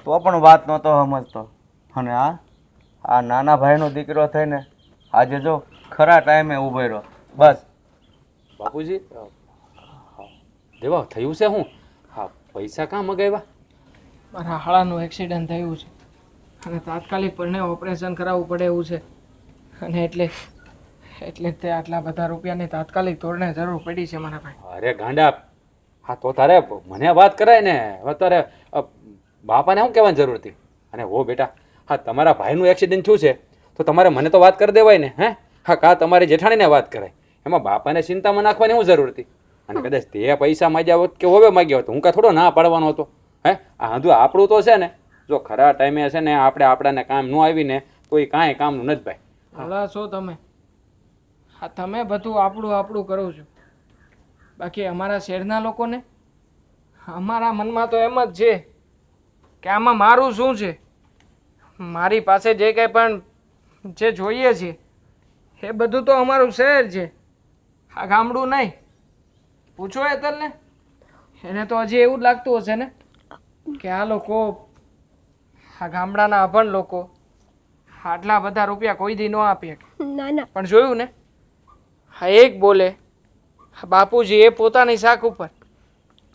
તો પણ વાત નહોતો સમજતો, અને આ નાના ભાઈનો દીકરો થઈને આજે જો ખરા ટાઈમે ઊભો રહ્યો. બસ બાપુજી દેવા થયું છે હું? હા, પૈસા કાં મગાવ્યા? મારા હાળાનું એક્સિડન્ટ થયું છે અને તાત્કાલિક પણે ઓપરેશન કરાવવું પડે એવું છે, અને એટલે તે આટલા બધા રૂપિયાની તાત્કાલિક ધોરણે જરૂર પડી છે મારા ભાઈ. અરે ગાંડા, હા તો તારે મને વાત કરાય ને. હવે તારે બાપાને શું કહેવાની જરૂર હતી? અને હો બેટા, હા તમારા ભાઈનું એક્સિડન્ટ થયું છે તો તમારે મને તો વાત કરી દેવાય ને. હે હા, કાં તમારી જેઠાણીને વાત કરાય, એમાં બાપાને ચિંતામાં નાખવાની શું જરૂર હતી? અને કદાચ તે પૈસા માગ્યા હોત કે હવે માગ્યા હોત હું કાં થોડો ના પાડવાનો હતો? હે આ હંધું આપણું તો છે ને, જો ખરા ટાઈમે છે ને આપણાને કામ ન આવીને તો એ કાંઈ કામનું નથી ભાઈ. ભલા છો તમે, હા તમે બધું આપણું કરો છો, બાકી અમારા શહેરના લોકોને અમારા મનમાં તો એમ જ છે કે આમાં મારું શું છે. મારી પાસે જે કંઈ પણ જે જોઈએ છે એ બધું તો અમારું શહેર છે, આ ગામડું નહીં. પૂછો હેતલને, એને તો હજી એવું જ લાગતું હશે ને કે આ લોકો, આ ગામડાના અભણ લોકો આટલા બધા રૂપિયા કોઈ દી ન આપી શકે. ના ના, પણ જોયું ને, હા એક બોલે બાપુજી એ પોતાની શાક ઉપર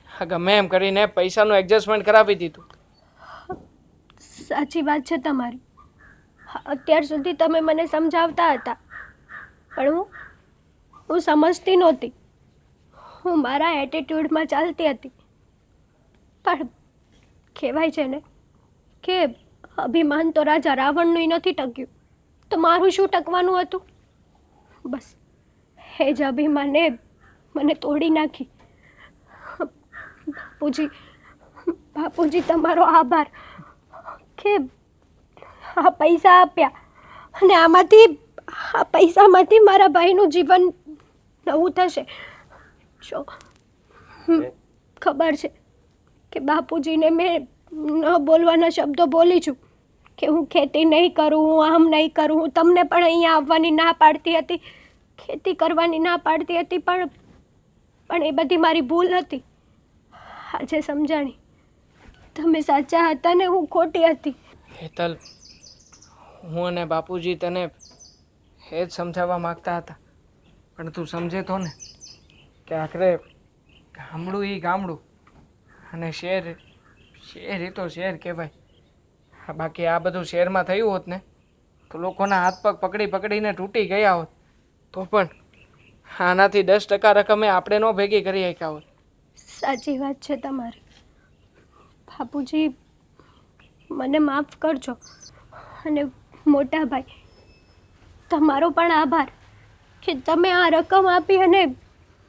હા ગમે એમ કરીને પૈસાનું એડજસ્ટમેન્ટ કરાવી દીધું. સાચી વાત છે તમારી. અત્યાર સુધી તમે મને સમજાવતા હતા પણ હું સમજતી નહોતી. હું મારા એટીટ્યૂડમાં ચાલતી હતી. પણ કહેવાય છે ને કે અભિમાન તો રાજા રાવણનું નથી ટક્યું, તો મારું શું ટકવાનું હતું? બસ એ જ અભિમાને મને તોડી નાખી. બાપુજી તમારો આભાર કે આ પૈસા આપ્યા, અને આ પૈસામાંથી મારા ભાઈનું જીવન નવું થશે. જો ખબર છે કે બાપુજીને મેં ન બોલવાના શબ્દો બોલી છું કે હું ખેતી નહીં કરું, હું આમ નહીં કરું. હું તમને પણ અહીંયા આવવાની ના પાડતી હતી, ખેતી કરવાની ના પાડતી હતી, પણ એ બધી મારી ભૂલ હતી. આજે સમજાણી તમે સાચા હતા ને હું ખોટી હતી. હેતલ, હું અને બાપુજી તને એ જ સમજાવવા માગતા હતા, પણ તું સમજે તો ને કે આખરે ગામડું એ ગામડું અને શહેર એ તો શહેર કહેવાય. બાકી આ બધું શહેરમાં થયું હોત ને તો લોકોના હાથ પગ પકડીને તૂટી ગયા હોત, તો પણ આનાથી 10% રકમે આપણે ન ભેગી કરી શક્યા હોત. સાચી વાત છે તમારી. બાપુજી મને માફ કરજો, અને મોટા ભાઈ તમારો પણ આભાર કે તમે આ રકમ આપી અને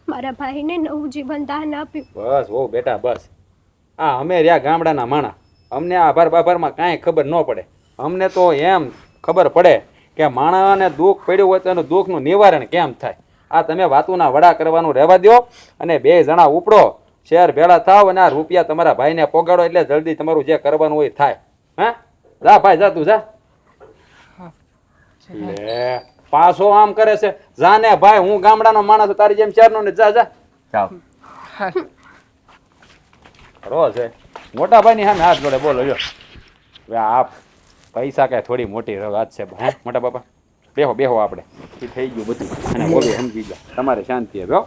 મારા ભાઈને નવું જીવન દાન આપ્યું. બસ હો બેટા બસ. આ અમે રહ્યા ગામડાના માણા, અમને આભાર બાભારમાં કાંઈ ખબર ન પડે. અમને તો એમ ખબર પડે કે માણસને દુઃખ પડ્યું હોય તો એનું દુઃખનું નિવારણ કેમ થાય. આ તમે વાતુના વડા કરવાનું રહેવા દો અને 2 જણા ઉપડો, શહેર ભેળા થાવ અને આ રૂપિયા તમારા ભાઈને પોગાડો એટલે જલ્દી તમારું જે કરવાનું હોય થાય. હા જા ભાઈ જા, તું જા. લે પાછો આમ કરે છે. જા ને ભાઈ, હું ગામડાનો માણસ છું તારી જેમ શહેરનો ને. જા જા જાઓ. રો છે મોટા ભાઈની સામે હાથ જોડે બોલો. જો હવે આ પૈસા કાંઈ થોડી મોટી વાત છે હે મોટા બાપા? બેહો આપણે, એ થઈ ગયું બધું અને બોલો સમજી જાઓ. તમારે શાંતિ હવે.